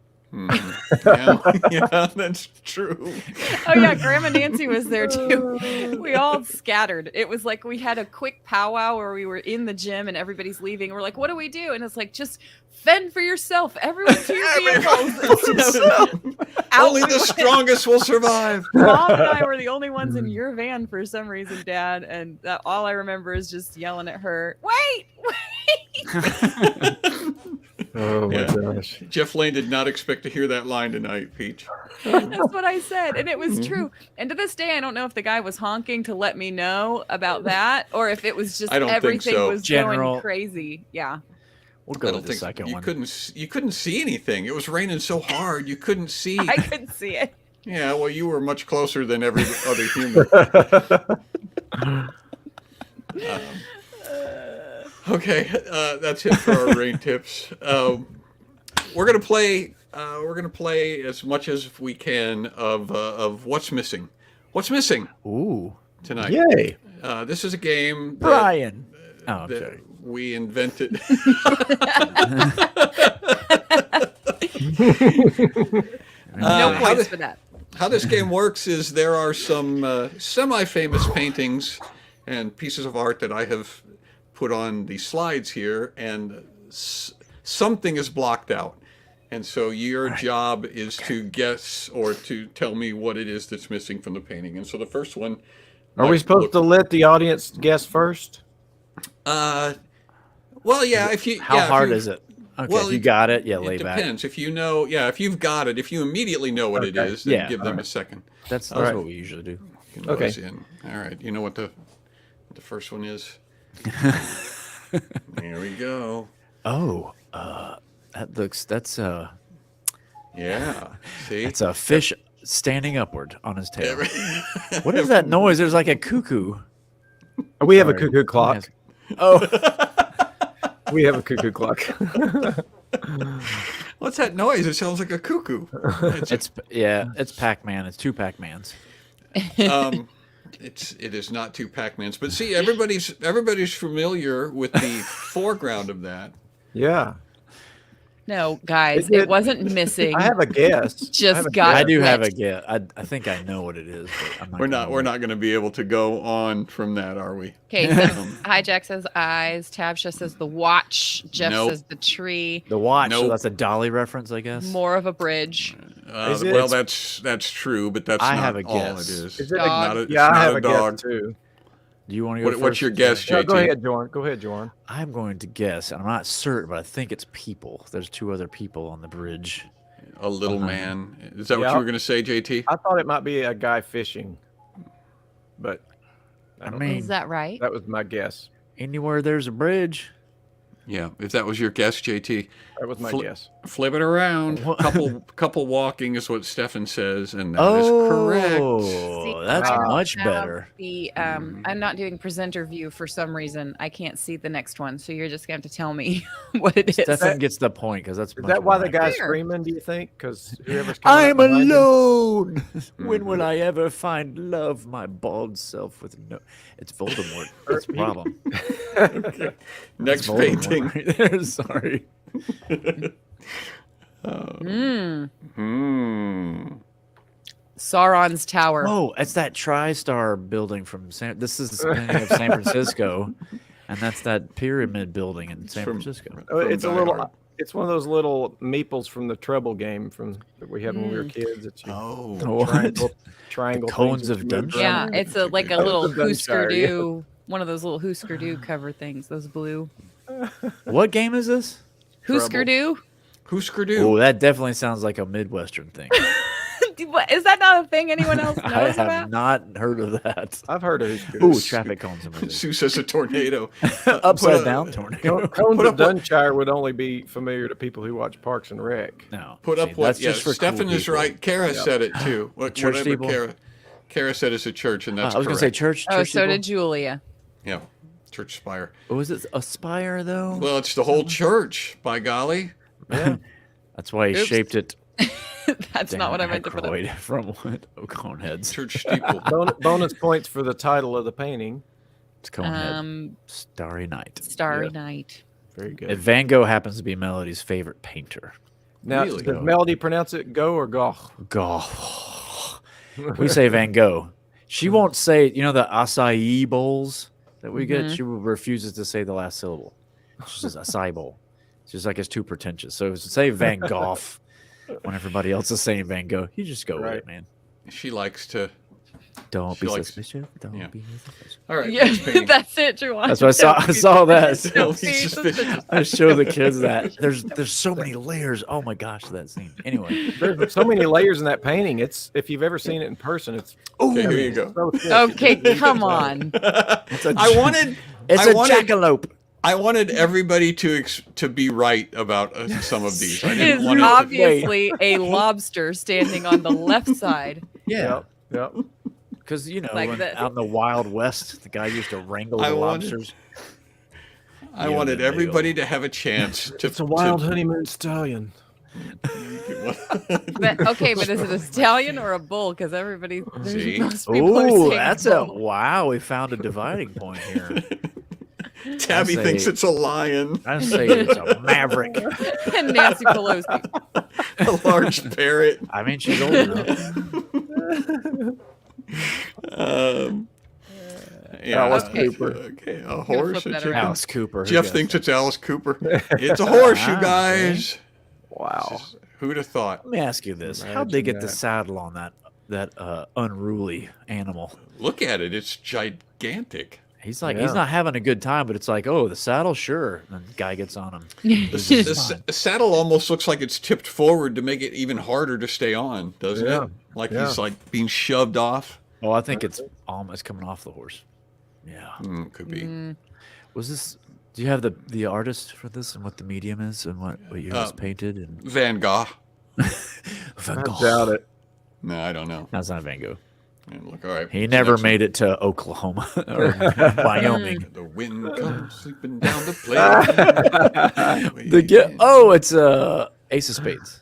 Yeah, that's true. Oh yeah, Grandma Nancy was there too. We all scattered. It was like we had a quick powwow where we were in the gym and everybody's leaving. We're like, "What do we do?" And it's like, "Just fend for yourself. Everyone to your vehicles." Out Only we the went. strongest will survive. Mom and I were the only ones in your van for some reason, Dad. And all I remember is just yelling at her, "Wait, wait!" Oh my Yeah. gosh. Jeff Lane did not expect to hear that line tonight, Peach. That's what I said, and it was true. And to this day, I don't know if the guy was honking to let me know about that, or if it was just I don't think everything so. was General- going crazy. Yeah. We'll I go don't with the think second you one. couldn't see anything. It was raining so hard you couldn't see. I couldn't see it. Yeah, well, you were much closer than every other human. Okay, that's it for our rain tips. We're gonna play. We're gonna play as much as we can of what's missing. What's missing Ooh, tonight? Yay. This is a game that, Brian. Oh, I'm that sorry. we invented. No how points the- for that. How this game works is there are some semi-famous paintings and pieces of art that I have put on the slides here, and something is blocked out. And so your job is to guess or to tell me what it is that's missing from the painting. And so the first one. Are we supposed to let the audience guess first? Well, yeah. If you How yeah, if hard you- is it? Okay, well, if you got it, yeah, It lay back. depends. If you know, yeah, if you've got it, if you immediately know what it Okay. is, then Yeah, give them alright. a second. That's right. what we usually do. You can Okay. buzz in. All right. You know what the first one is? There we go. Oh, that's Yeah. See? it's a fish standing upward on his tail. What is that noise? There's like a cuckoo. We have a Sorry. cuckoo clock. Oh, We have a cuckoo clock. What's that noise? It sounds like a cuckoo. it's Pac-Man. It's two Pac-Mans. It is not two Pac-Mans, but see, everybody's familiar with the foreground of that. Yeah. No, guys, Is it- it wasn't missing. I have a guess. Just I have a got I guess. do have a Wet. guess. I think I know what it is, but I'm not. We're not going to be able to go on from that, are we? Okay, so Hijack says eyes, Tabsha says the watch, Jeff Nope. says the tree, The watch. So Nope. that's a Dolly reference, I guess. more of a bridge. Is it- Well, that's true, but that's I not have a all guess. it is. Is it Dog. Not a, it's Yeah, I not have a a dog. guess too. Do you want to go What's first? your guess, No, JT? go ahead, Jordan. Go ahead, Jordan. I'm going to guess, and I'm not certain, but I think it's people. There's two other people on the bridge. A little man. Is that what Yeah. you were going to say, JT? I thought it might be a guy fishing, but I don't know. Is that right? That was my guess. Anywhere there's a bridge. Yeah. If that was your guess, JT, That was my Fli- guess. flip it around. What? Couple walking is what Stefan says, and that is correct. Oh, See, that's I don't much have better. The I'm not doing presenter view for some reason. I can't see the next one, so you're just gonna have to tell me what it is. Stefan gets the point because that's Is much that why more the guy's Fair. screaming, do you think? Because whoever's coming I'm up behind him? alone. When will I ever find love? My bald self with no. It's Voldemort. That's the problem. Next It's Voldemort painting. right there. Sorry. Sauron's Tower. Oh, it's that TriStar building from This is the painting of San Francisco, and that's that pyramid building in San Francisco. Oh, it's a Die little. Hard. It's one of those little meeples from the Treble game that we had when we were kids. It's What? triangle cones things of that you moved Dunshire? around. Yeah, it's like a Cones little of Dunshire, yeah. Husker-Du, one of those little Husker-Du cover things. Those blue What game is this? Husker-Du. Husker Du. Oh, that definitely sounds like a Midwestern thing. What, is that not a thing anyone else knows I have about? not heard of that. I've heard of these. Ooh, traffic cones. Sue says a tornado. Upside down tornado. Cones Put of up what- Dunshire would only be familiar to people who watch Parks and Rec. No, Put up see, what? that's Yeah, just for Stefan cool is people. right. Kara said it too. Church Whatever steeple? Kara said is a church, and that's I was going to say correct. church. Oh, church so steeple? did Julia. Yeah, church spire. Oh, is it a spire though? Well, it's the whole church. By golly. Yeah. That's why he Oops. shaped it. That's not what I meant to put up. Aykroyd from what? Oh, Coneheads. Church steeple. Bonus points for the title of the painting. It's Conehead. Starry Night. Starry Yeah. Night. Very good. If Van Gogh happens to be Melody's favorite painter. Now, Really? does Melody pronounce it go or goch? Gough. We say Van Gogh. She won't say, you know, the acai bowls that we get? She refuses to say the last syllable. She says acai bowl. She's like, it's too pretentious. So to say Van Gogh when everybody else is saying Van Gogh, you just go with it, man. She likes to. Don't She be likes- suspicious. Don't yeah. be suspicious. All right. Yeah, next painting. that's it, Juwan. That's what I saw. I saw that. Don't be suspicious. I show the kids that. There's so many layers. Oh my gosh, to that scene. Anyway. There's so many layers in that painting. It's if you've ever seen it in person, it's Okay, here you go. so thick. Okay, come on. I wanted. It's I a wanted- jackalope. I wanted everybody to be right about some of these. I It didn't is want to. obviously a lobster standing on the left side. Yeah. Yep. Because, you know, Like when this. out in the Wild West, the guy used to wrangle I the wanted- lobsters. I wanted everybody to have a chance to. It's a wild honeymoon stallion. But okay, but is it a stallion or a bull? Because everybody, See? most people are Oh, saying that's a bull. wow. We found a dividing point here. Tabby I thinks say- it's a lion, I say it's a maverick. and Nancy Pelosi. a large parrot. I mean, she's old enough. Yeah, Alice Okay. Cooper. Okay, a horse. flip A that chicken. around. Alice Cooper. who Jeff guessed thinks that? it's Alice Cooper. It's a horse, you Ah, guys. Wow. Who'd have thought? Let me ask you this: How'd they Imagine get the that. saddle on that unruly animal? Look at it. It's gigantic. He's like, Yeah. he's not having a good time, but it's like, oh, the saddle, sure. And the guy gets on him. The saddle almost looks like it's tipped forward to make it even harder to stay on, doesn't Yeah. it? Like Yeah. he's like being shoved off. Oh, I think it's almost coming off the horse. Yeah. Could be. Was this? Do you have the artist for this and what the medium is and what year it was painted? And Van Gogh. Van I Gogh. doubt it. No, I don't know. That's not Van Gogh. And look, all right. He so never next made it to Oklahoma or Wyoming. one. The wind comes sleeping down the plain. It's Ace of Spades.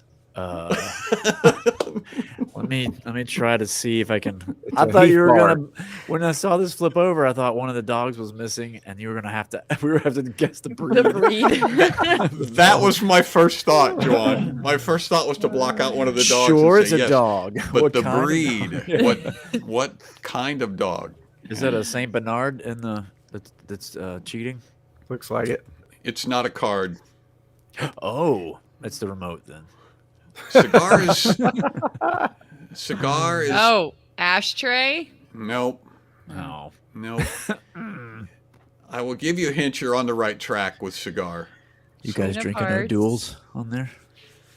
Let me try to see if I can. I a thought you Heath were bar. gonna. When I saw this flip over, I thought one of the dogs was missing, and you were gonna have to. We were have to guess the breed. The breed. That was my first thought, John. My first thought was to block out one of the dogs. Sure, and it's say a yes. dog. But What the kind of breed, dog? what kind of dog? Is that a Saint Bernard in the that's cheating? Looks like it. It's not a card. Oh, it's the remote then. Cigar is Oh, ashtray. nope. Oh, Nope. I will give you a hint. You're on the right track with cigar. you guys Soda drinking no parts. duels on there?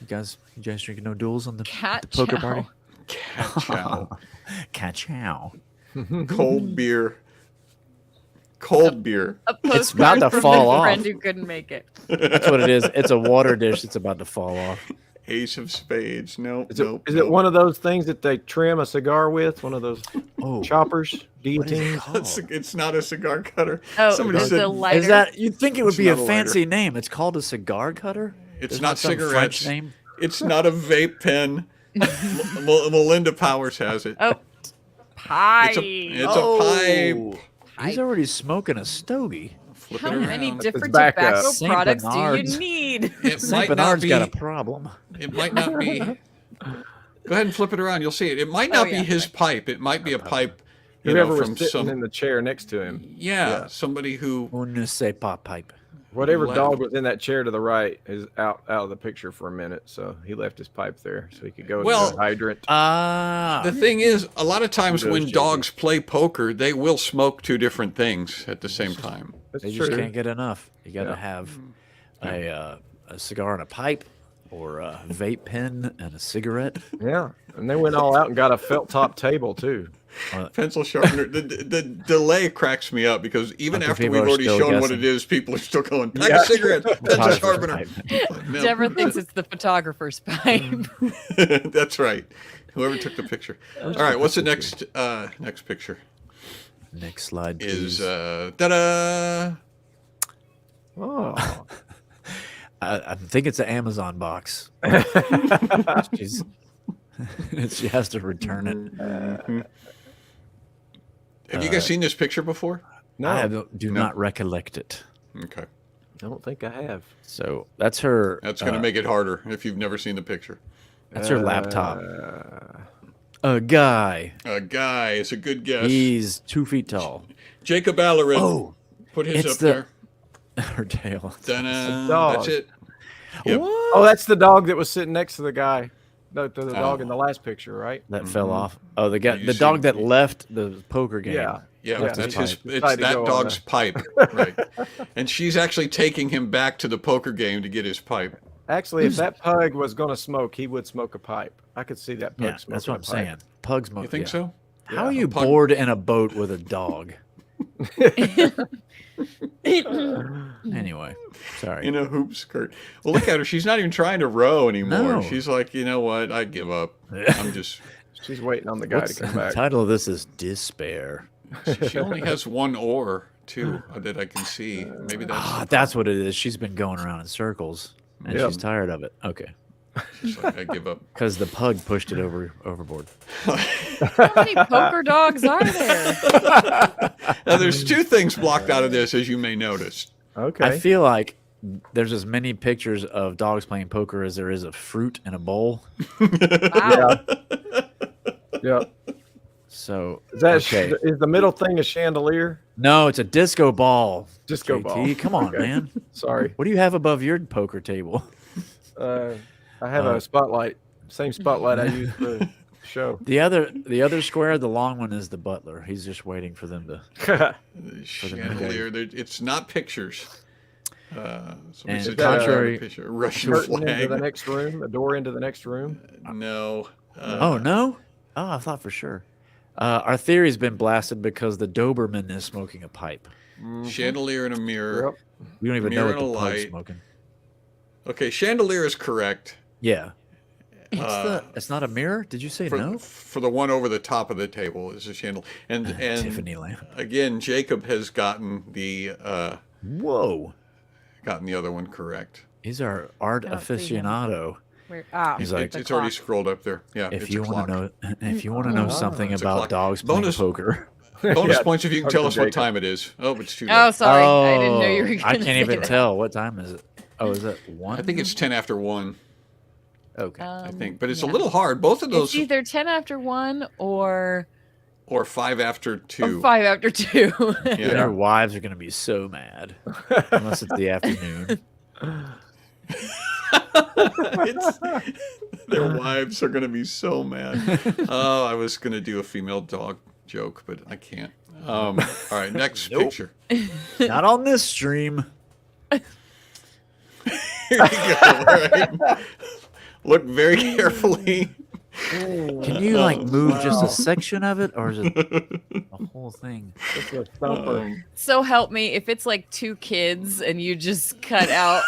You guys drinking no duels on the Cat poker chow. party? Cat chow. Ka-chow. Cold beer. Cold beer. A It's about postcard to from fall a off. friend who couldn't make it. That's what it is. It's a water dish that's about to fall off. Ace of spades. Nope. Is it one of those things that they trim a cigar with? One of those choppers, guillotines? It's not a cigar cutter. Oh, Somebody said, the lighter. Is that you'd think it would It's be a not a fancy name? It's called a cigar cutter. it's Isn't not that some cigarettes. French name. It's not a vape pen. Melinda Powers has it. Oh, pipe. It's a pipe. He's already smoking a stogie. Flip How it many around. different back tobacco up. Saint products Bernard's. do you need? It St. might not Bernard's be. got a problem. It might not be. Go ahead and flip it around. You'll see it. It might not be his pipe. It might be a pipe. Whoever from was sitting some. in the chair next to him. Somebody who. On ne sait pas pipe. Whatever Left. dog was in that chair to the right is out of the picture for a minute, so he left his pipe there so he could go to the hydrant. The thing is, a lot of times Kudos, when JB. dogs play poker, they will smoke two different things at the same time. That's They true. just can't get enough. You got to have a cigar and a pipe, or a vape pen and a cigarette. Yeah, and they went all out and got a felt top table too. Pencil sharpener. The delay cracks me up because even After after people we've are already still shown what guessing. it is, people are still going, pack of cigarettes, pencil Pipe. sharpener. No. Deborah thinks it's the photographer's pipe. That's right. Whoever took the picture. All right, what's the next picture? Next slide, Is please. ta-da! Oh, I think it's an Amazon box. She has to return it. Have you guys seen this picture before? no, I do not recollect it. Okay, I don't think I have. So that's her. that's going to make it harder if you've never seen the picture. That's her laptop. A guy. A guy is a good guess. He's 2 feet tall. Jacob Allerin. Oh, put his it's up the- there. Her tail. Ta-da. dog. That's it. Yep. Oh, that's the dog that was sitting next to the guy. The dog in the last picture, right? That fell off. Oh, the guy, You the see- dog that left the poker game. Yeah. Yeah, Left that's his his. pipe. It's Decided to that go on dog's pipe, right? And she's actually taking him back to the poker game to get his pipe. Actually, if that pug was going to smoke, he would smoke a pipe. I could see that pug Yeah, smoking that's what a I'm pipe. saying. Pugs smoke. You think yeah. so? How are you pug- bored in a boat with a dog? Anyway, sorry. In a hoop skirt. Well, look at her. She's not even trying to row anymore. No. She's like, you know what? I give up. I'm just. She's waiting on the guy What's to come the back. title of this is Despair. She only has one oar too that I can see. Maybe that's. Ah, that's what it is. She's been going around in circles, and Yep. she's tired of it. Okay, She's like, I give up. because the pug pushed it overboard. How many poker dogs are there? Now, there's two things blocked out of this, as you may notice. Okay. I feel like there's as many pictures of dogs playing poker as there is of fruit in a bowl. Wow. Yeah. So Is that okay. is the middle thing a chandelier? No, it's a disco ball. Disco JT, ball. Come on, Okay. man. Sorry. What do you have above your poker table? I have a spotlight. Same spotlight I use for the show. The other square, the long one, is the butler. He's just waiting for them to. Chandelier. It's not pictures. Somebody And said contrary- picture. Russian Curtain into flag. the next room. A door into the next room. No. Oh no! Oh, I thought for sure. Our theory's been blasted because the Doberman is smoking a pipe. Chandelier and a mirror. Yep. We don't even Mirror know and what a the pug's light. smoking. Okay, chandelier is correct. Yeah. It's not a mirror. Did you say no? For the one over the top of the table is a chandelier. And Tiffany lamp. again, Jacob has gotten the Whoa! other one correct. He's our art Don't see him. aficionado. He's like, It's already scrolled up there. Yeah, If it's you a want clock. to know, if you want to know something It's a about clock. dogs playing Bonus- poker, Bonus Yeah, points if you can talk tell to us what Jacob. time it is. Oh, it's too late. Oh, sorry. I didn't know you were going to I can't even tell what time is it. Oh, is it 1? I think it's 10 after 1, okay. I think. But it's yeah. a little hard. Both of those, It's either 10 after 1 or or 5 after 2. 5 after 2. Yeah. Their wives are going to be so mad unless it's the afternoon. Their wives are going to be so mad. Oh, I was going to do a female dog joke, but I can't. All right, next picture. Not on this stream. Here you go. All right. Look very carefully. Can you like move just a section of it, or is it the whole thing? It's a thumper. So help me, if it's like 2 kids and you just cut out.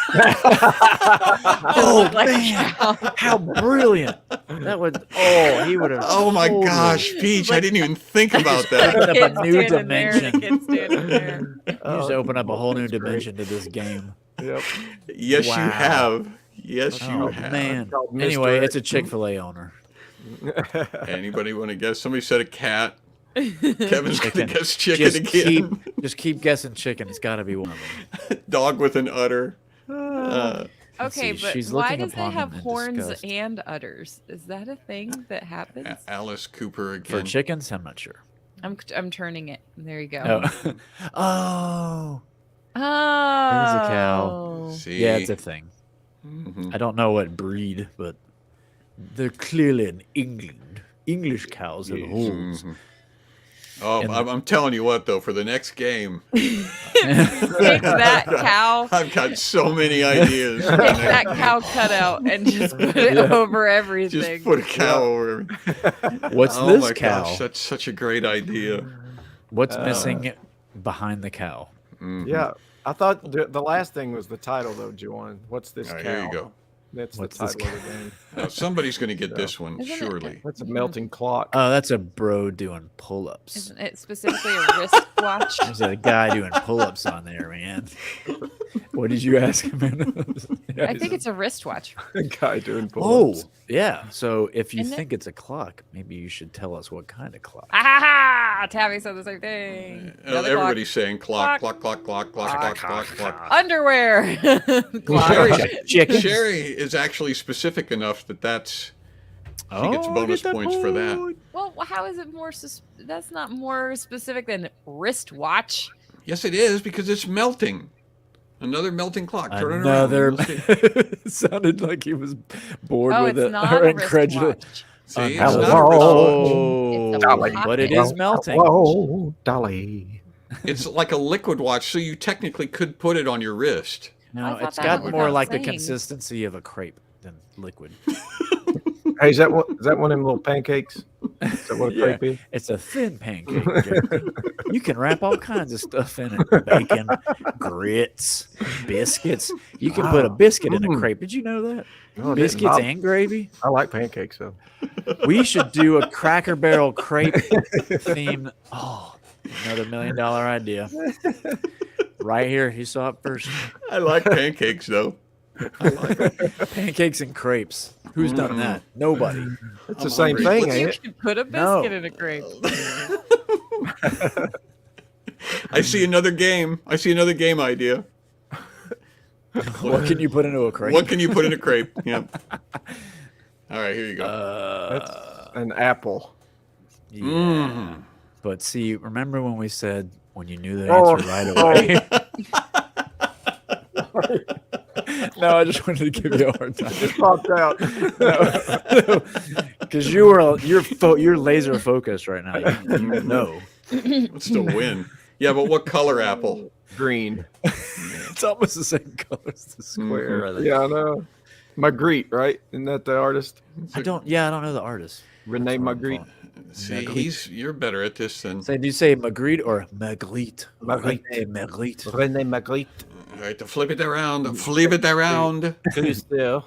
Oh like man, how brilliant! That would. Oh, he would have. Oh my gosh, Peach! I didn't even think about that. Open up Kids a new standing there, dimension. kids standing there. You just open up a whole new dimension to this game. Yep. Yes, Wow. you have. Yes, you Oh have. man. called Mr. Anyway, it's a X. Chick-fil-A owner. Anybody want to guess? Somebody said a cat. Kevin's gonna Chicken. guess chicken again. Just keep guessing chicken. It's got to be one of them. Dog with an udder. Okay, see, but she's why looking does it upon have him in horns disgust. and udders? Is that a thing that happens? Alice Cooper For again. chickens, I'm not sure. I'm turning it. There you go. Oh. Oh. Oh. There's a cow. See? Yeah, it's a thing. Mhm. I don't know what breed, but they're clearly in England. English cows have horns. Mhm. Oh, And- I'm telling you what, though, for the next game, Take that cow. I've got so many ideas. Take that cow cutout and just put it over everything. Just put a cow over everything. What's Oh this my cow? gosh, that's such a great idea. What's missing behind the cow? Mhm. Yeah. I thought the last thing was the title, though, Juwan. What's this All right, cow? here you go. That's What's the this title of the game. Now, somebody's going to get this one, Isn't it- surely. That's a melting clock. Oh, that's a bro doing pull-ups. Isn't it specifically a wristwatch? There's a guy doing pull-ups on there, man. What did you ask him? I think it's a wristwatch. Guy doing Oh, pull-ups. yeah. So if you Isn't it? think it's a clock, maybe you should tell us what kind of clock. Ah ha ha! Tabby said the same thing. Another Everybody's saying clock, Clock. clock, clock, clock, clock, clock, clock. clock. Underwear. Clock. Chicken. Sherry is actually specific enough that that's she gets bonus points for that. Well, how is it more? That's not more specific than wristwatch. Yes, it is because it's melting. Another melting clock. Turn it Another. around. You'll see. It sounded like he was bored Oh, with it's it not or a incredulous. wristwatch. See, it's Hello. not a wristwatch. Oh, It's a Dolly. but it is melting. Whoa, Dolly. It's like a liquid watch, so you technically could put it on your wrist. I No, thought it's that got was more what like the I'm saying. consistency of a crepe than liquid. Hey, is that one of them little pancakes? Is that what a Yeah. crepe is? It's a thin pancake. Jeremy. You can wrap all kinds of stuff in it: bacon, grits, biscuits. You can put a biscuit in a Mm. crepe. Did you know that? Oh, I didn't. Biscuits and gravy. I like pancakes, though. We should do a Cracker Barrel crepe theme. Oh, another $1 million idea. Right here. You saw it first. I like pancakes though. I like it. Pancakes and crepes. Who's done that? Nobody. It's I'm the same hungry. thing, You ain't it? could put a biscuit No. in a crepe. I see another game. I see another game idea. What can you put into a crepe? What can you put in a crepe? Yeah. All right, here you go. That's an apple. Yeah. Mhm. But see, remember when we said when you knew the Oh, answer right away? No, I just wanted to give you a hard time. Just popped out. Because you're laser focused right now. You know. Let's still win. Yeah, but what color apple? Green. It's almost the same color as the square. I think. Yeah, I know. Magritte, right? Isn't that the artist? I don't know the artist. Renee That's what I'm Magritte. See, you're better at this than. Say, do you say Magritte or Magritte? Magritte. Magritte. Renee Magritte. All right, to flip it around. Flip it around. Who's there?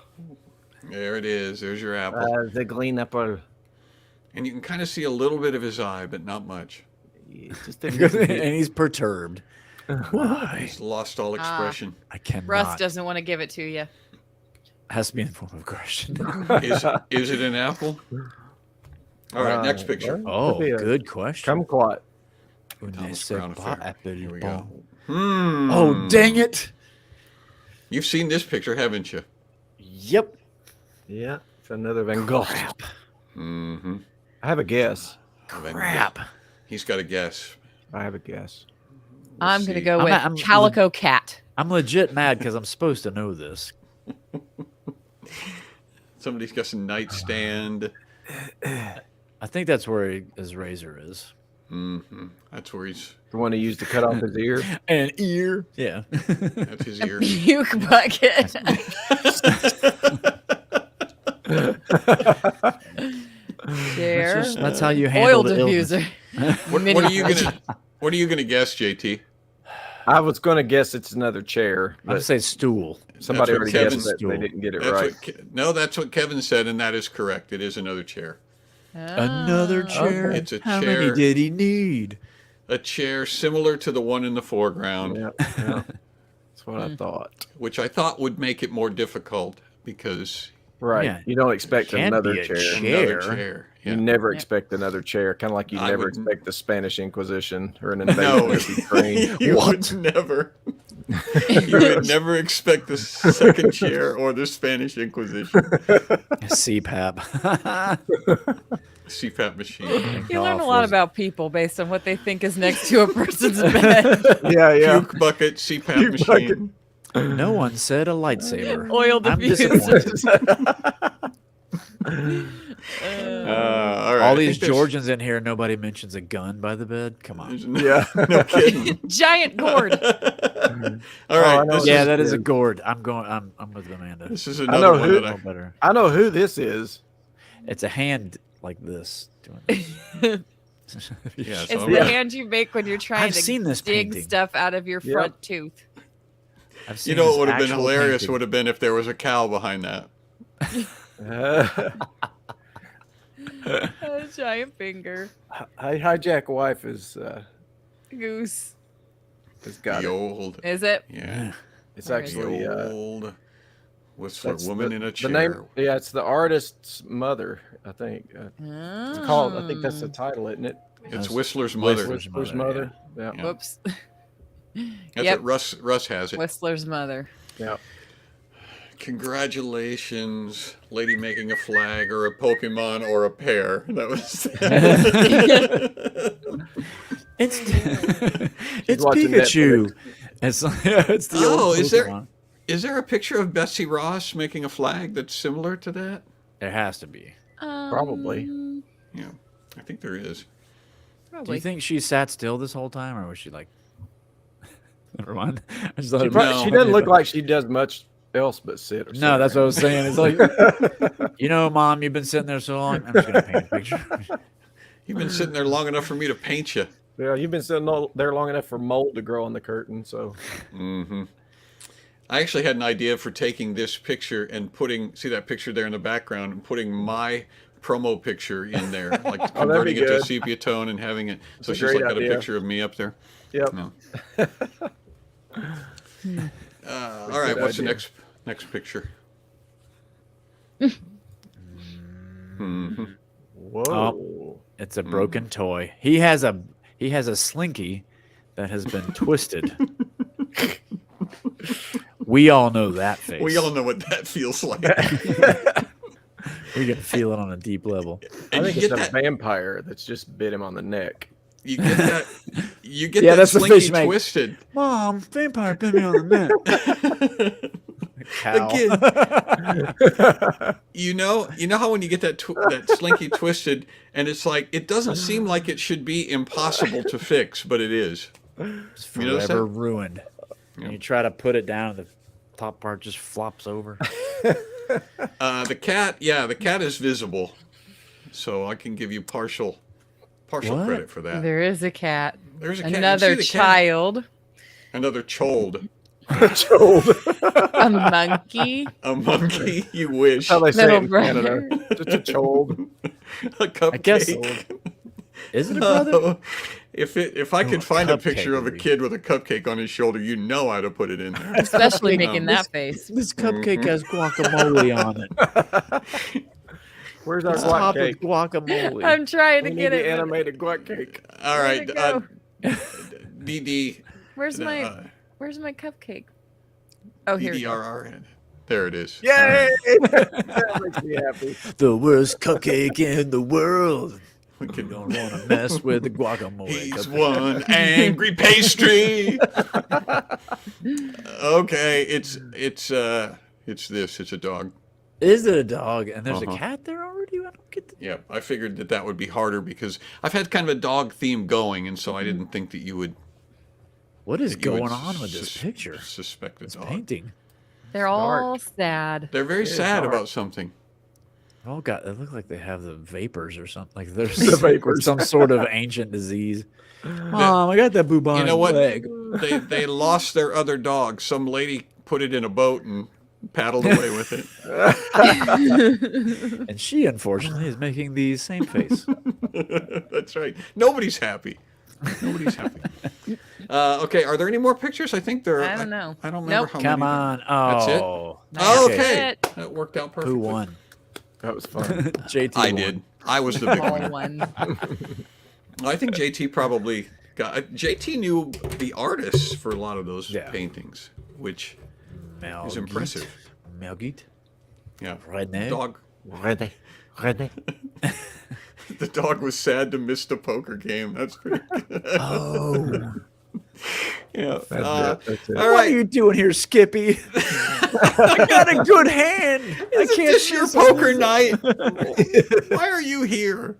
There it is. There's your apple. The green apple. And you can kind of see a little bit of his eye, but not much. Just And he's perturbed. Why? He's lost all expression. I cannot. Russ doesn't want to give it to you. Has to be in the form of aggression. Is it an apple? All right, next picture. Oh, Could be a good question. kumquat. Thomas Brown affair. Here we go. Oh, dang it. You've seen this picture, haven't you? Yep. Yeah, it's another Van Gogh. Mm-hmm. I have a guess. Crap. He's got a guess. I have a guess. I'm going to see. go with I'm- Calico Cat. I'm legit mad because I'm supposed to know this. Somebody's got some nightstand. I think that's where his razor is. Mm-hmm. That's where he's. The one he used to cut off his ear. An ear. Yeah. That's his ear. Puke bucket. Chair. That's how you Oil handle the illness. diffuser. What are you gonna guess, JT? I was going to guess it's another chair, I'd but say stool. somebody what already Kevin- guessed that they didn't get it That's right. no, that's what Kevin said, and that is correct. It is another chair. Another chair. It's a How chair. many did he need? A chair similar to the one in the foreground, Yeah, yeah. That's what I thought. which I thought would make it more difficult because Right. Yeah. You don't expect Can't another be a chair. another Chair? chair. You Yeah. never expect another chair, kind of like you I never wouldn't. expect the Spanish Inquisition or an invasion No, of Ukraine. you What? would never. You would never expect the second chair or the Spanish Inquisition. CPAP. CPAP machine. You learn a lot about people based on what they think is next to a person's bed. Yeah, yeah. Puke bucket, CPAP machine. No one said a lightsaber. Oil I'm diffuser. disappointed. All right. All I these think there's- Georgians in here, nobody mentions a gun by the bed. Come on. Yeah. No kidding. Giant gourd. All I right. know. Yeah, that is a gourd. I'm with Amanda. This is know another one who- that A little better. I know who this is. It's a hand like this. Doing this. Yeah, It's so the hand you make when you're trying I've to seen this dig painting. stuff out of your Yep. front tooth. I've seen you know this what would have been actual hilarious painting. would have been if there was a cow behind that. A giant finger. Hijack wife is Goose. got The it. old, Is it? yeah, It's Where is actually the old Whistler that's woman the, in a the chair. name. Yeah, it's the artist's mother. I think. It's called. I think that's the title, isn't it? It's Whistler's mother. Whistler's Whistler's mother, mother. Yeah. Yeah. Whoops. That's Yep. what Russ has it. Whistler's mother. Yeah. Congratulations, lady making a flag or a Pokemon or a pear. That was. It's it's watching Pikachu. It's it's the Oh, old is there- Pokemon. Is there a picture of Betsy Ross making a flag that's similar to that? There has to be. Probably. Yeah, I think there is. Do Probably. you think she sat still this whole time, or was she like? Never mind. I just thought She, it'd No. she doesn't look like she does much else but sit or No, that's what I was saying. It's like, you know, Mom, you've been sitting there so long. I'm just gonna paint a picture. You've been sitting there long enough for me to paint you. Yeah, you've been sitting there long enough for mold to grow on the curtain. So Mm-hmm. I actually had an idea for taking this picture and see that picture there in the background, and putting my promo picture in there, like converting it to a good. sepia tone and having it. So a she's great like got a idea. picture of me up there. yep. No. All right, good what's the idea. next picture? Whoa. It's a broken toy. He has a slinky that has been twisted. We all know that face. We all know what that feels like. We can feel it on a deep level. I And think you it's get a that. vampire that's just bit him on the neck. You get that. You get Yeah, that that's the slinky fish make. twisted. Mom, vampire bit me on the neck. Cow. Again, you know how when you get that that slinky twisted, and it's like it doesn't seem like it should be impossible to fix, but it is. It's You notice forever that? ruined. And you try to put it down, the top part just flops over. The cat is visible, so I can give you partial What? credit for that. There is a cat. There's a cat. You Another see the cat? child. Another chold. A monkey. A monkey. You wish. How they say Little it in brother. Canada. Just a child. A cupcake. I guess. Is it a brother? Oh, if I could find a cupcake picture of a would be- kid with a cupcake on his shoulder, you know how to put it in there. Especially making that face. This cupcake has guacamole on it. Where's our It's guac topped with cake? guacamole. I'm trying to We need get the it. but- animated guac cake. All right, Where'd it DD. Where's my cupcake? Oh, here we go. DDRR. There it is. Yay! That makes me happy. The worst cupcake in the world. We You can, don't want to mess with the guacamole. he's cupcake. one angry pastry. Okay, it's this. It's a dog. Is it a dog? And there's Uh-huh. a cat there already? I don't get the... Yeah, I figured that would be harder because I've had kind of a dog theme going, and so I didn't think that you would. What is that you would going on with this picture? Suspect a This dog. painting. They're all sad. They're very sad dark. about something. They look like they have the vapors or something. Like there's The vapors. some sort of ancient disease. Mom, I got that bubonic You know what? plague. They lost their other dog. Some lady put it in a boat and paddled away with it. And she, unfortunately, is making the same face. That's right. Nobody's happy. Nobody's happy. Okay, are there any more pictures? I think there are. I don't know. I don't remember Nope. how Come many. on. That's it? Oh. Oh, That's okay. it. That worked out perfectly. Who won? That was fun. JT I won. did. I was the big Small winner. one. I think JT probably got. JT knew the artists for a lot of those paintings, which is impressive. Melgit. Yeah. René. Dog. Ready. The dog was sad to miss the poker game. That's pretty good. Oh. Yeah. That's it. All What are right. you doing here, Skippy? I got a good hand. I Isn't can't this your miss poker it. night? Why are you here?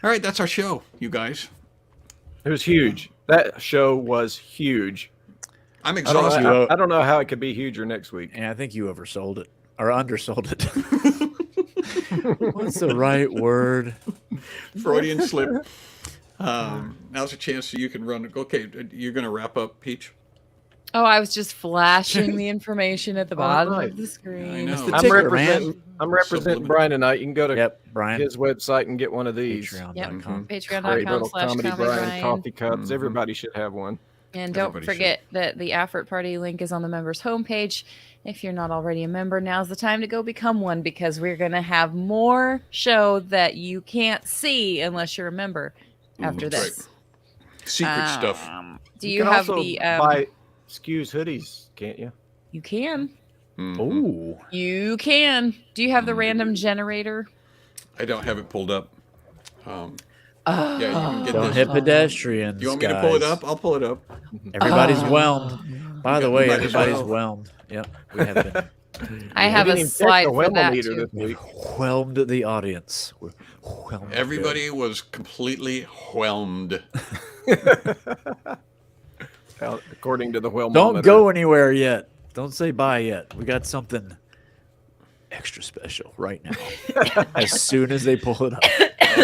All right, that's our show, you guys. It was huge. That show was huge. I'm I don't, exhausted. know, I don't know how it could be huger next week. And I think you oversold it or undersold it. What's the right word? Freudian slip. Now's a chance so you can run. Okay, you're going to wrap up, Peach? Oh, I was just flashing the information at the bottom right. of the screen. I know. the I'm ticker, representing Subliminal. Brian tonight. You can go to Yep, Brian. his website and get one of these. Patreon.com. Great Patreon.com/comedy little comedy Brian Brian. coffee cups. Mhm. Everybody should have one. And don't Everybody forget that the Afro Party link is on the members' homepage. If you're not already a member, now's the time to go become one because we're going to have more show that you can't see unless you're a member after That's this. Secret stuff. Do you can have also the... buy SCQS hoodies, can't you? You can. Mhm. Ooh. You can. Do you have the random generator? I don't have it pulled up. Yeah, you can get Don't this. hit pedestrians. You want me to pull it guys. up? I'll pull it up. Everybody's whelmed. By the way, Everybody's everybody's whelmed. whelmed. Yep, we have been I have a didn't even check slide the for that Whelmometer too. this week. whelmed the audience. We're whelmed. Everybody was completely whelmed. According to the Whelmometer. Don't go anywhere yet. Don't say bye yet. We got something extra special right now. As soon as they pull it up.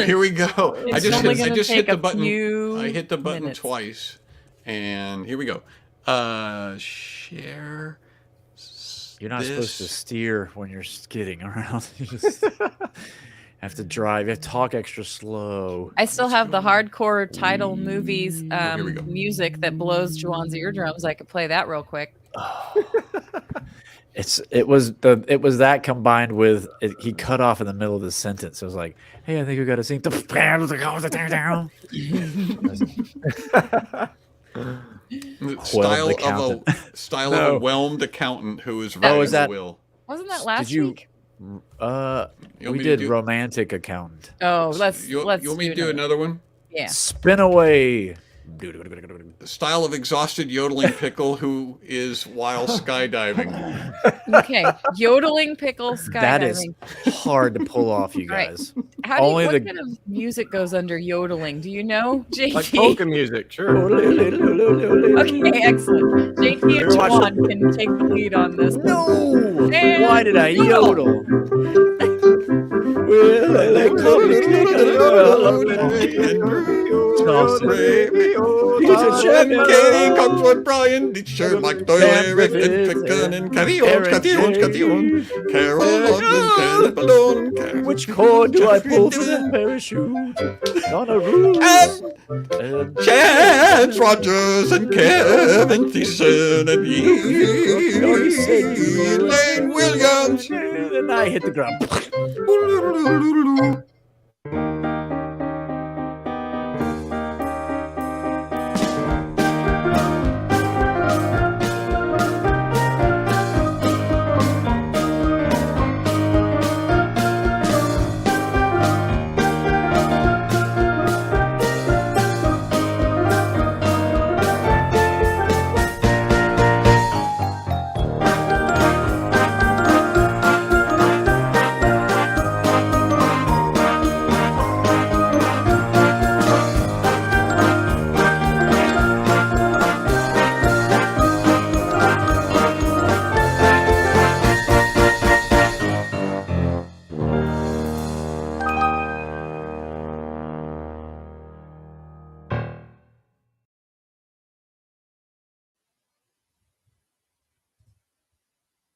Here we go. I It's just only hit, I gonna just hit take the a button. few I hit the button minutes. twice, and here we go. Share. You're not supposed to this. steer when you're skidding around. You just have to drive. You have to talk extra slow. I still have the hardcore title movies here we go. music that blows Juwan's eardrums. I could play that real quick. It was that combined with he cut off in the middle of the sentence. It was like, hey, I think we got to sing. Style of accountant. a style No. of a whelmed accountant who is Oh, writing is the that- will. Wasn't that last you- week? You We want me to did do- romantic accountant. Oh, let's You want me to do another one? Yeah. Spin away. Style of exhausted yodeling pickle who is while skydiving. Okay. Yodeling pickle skydiving. That is hard to pull off, you All right. guys. How do you, only what the- kind of music goes under yodeling? Do you know, JT? Like polka music, sure. Okay, excellent. JT and Juwan can take the lead on this. No! And Why did I yodel. yodel? Well, I like Peter And Katie, Coxwood, Brian, Ditcher, Mike Doyle, Eric, and Ficken, and Carillon, Carol, Ogden, Balloon, Which chord do I pull for the parachute? On a roof. And Chance Rogers, and Kevin Thiessen, and Elaine Williams. and I hit the ground.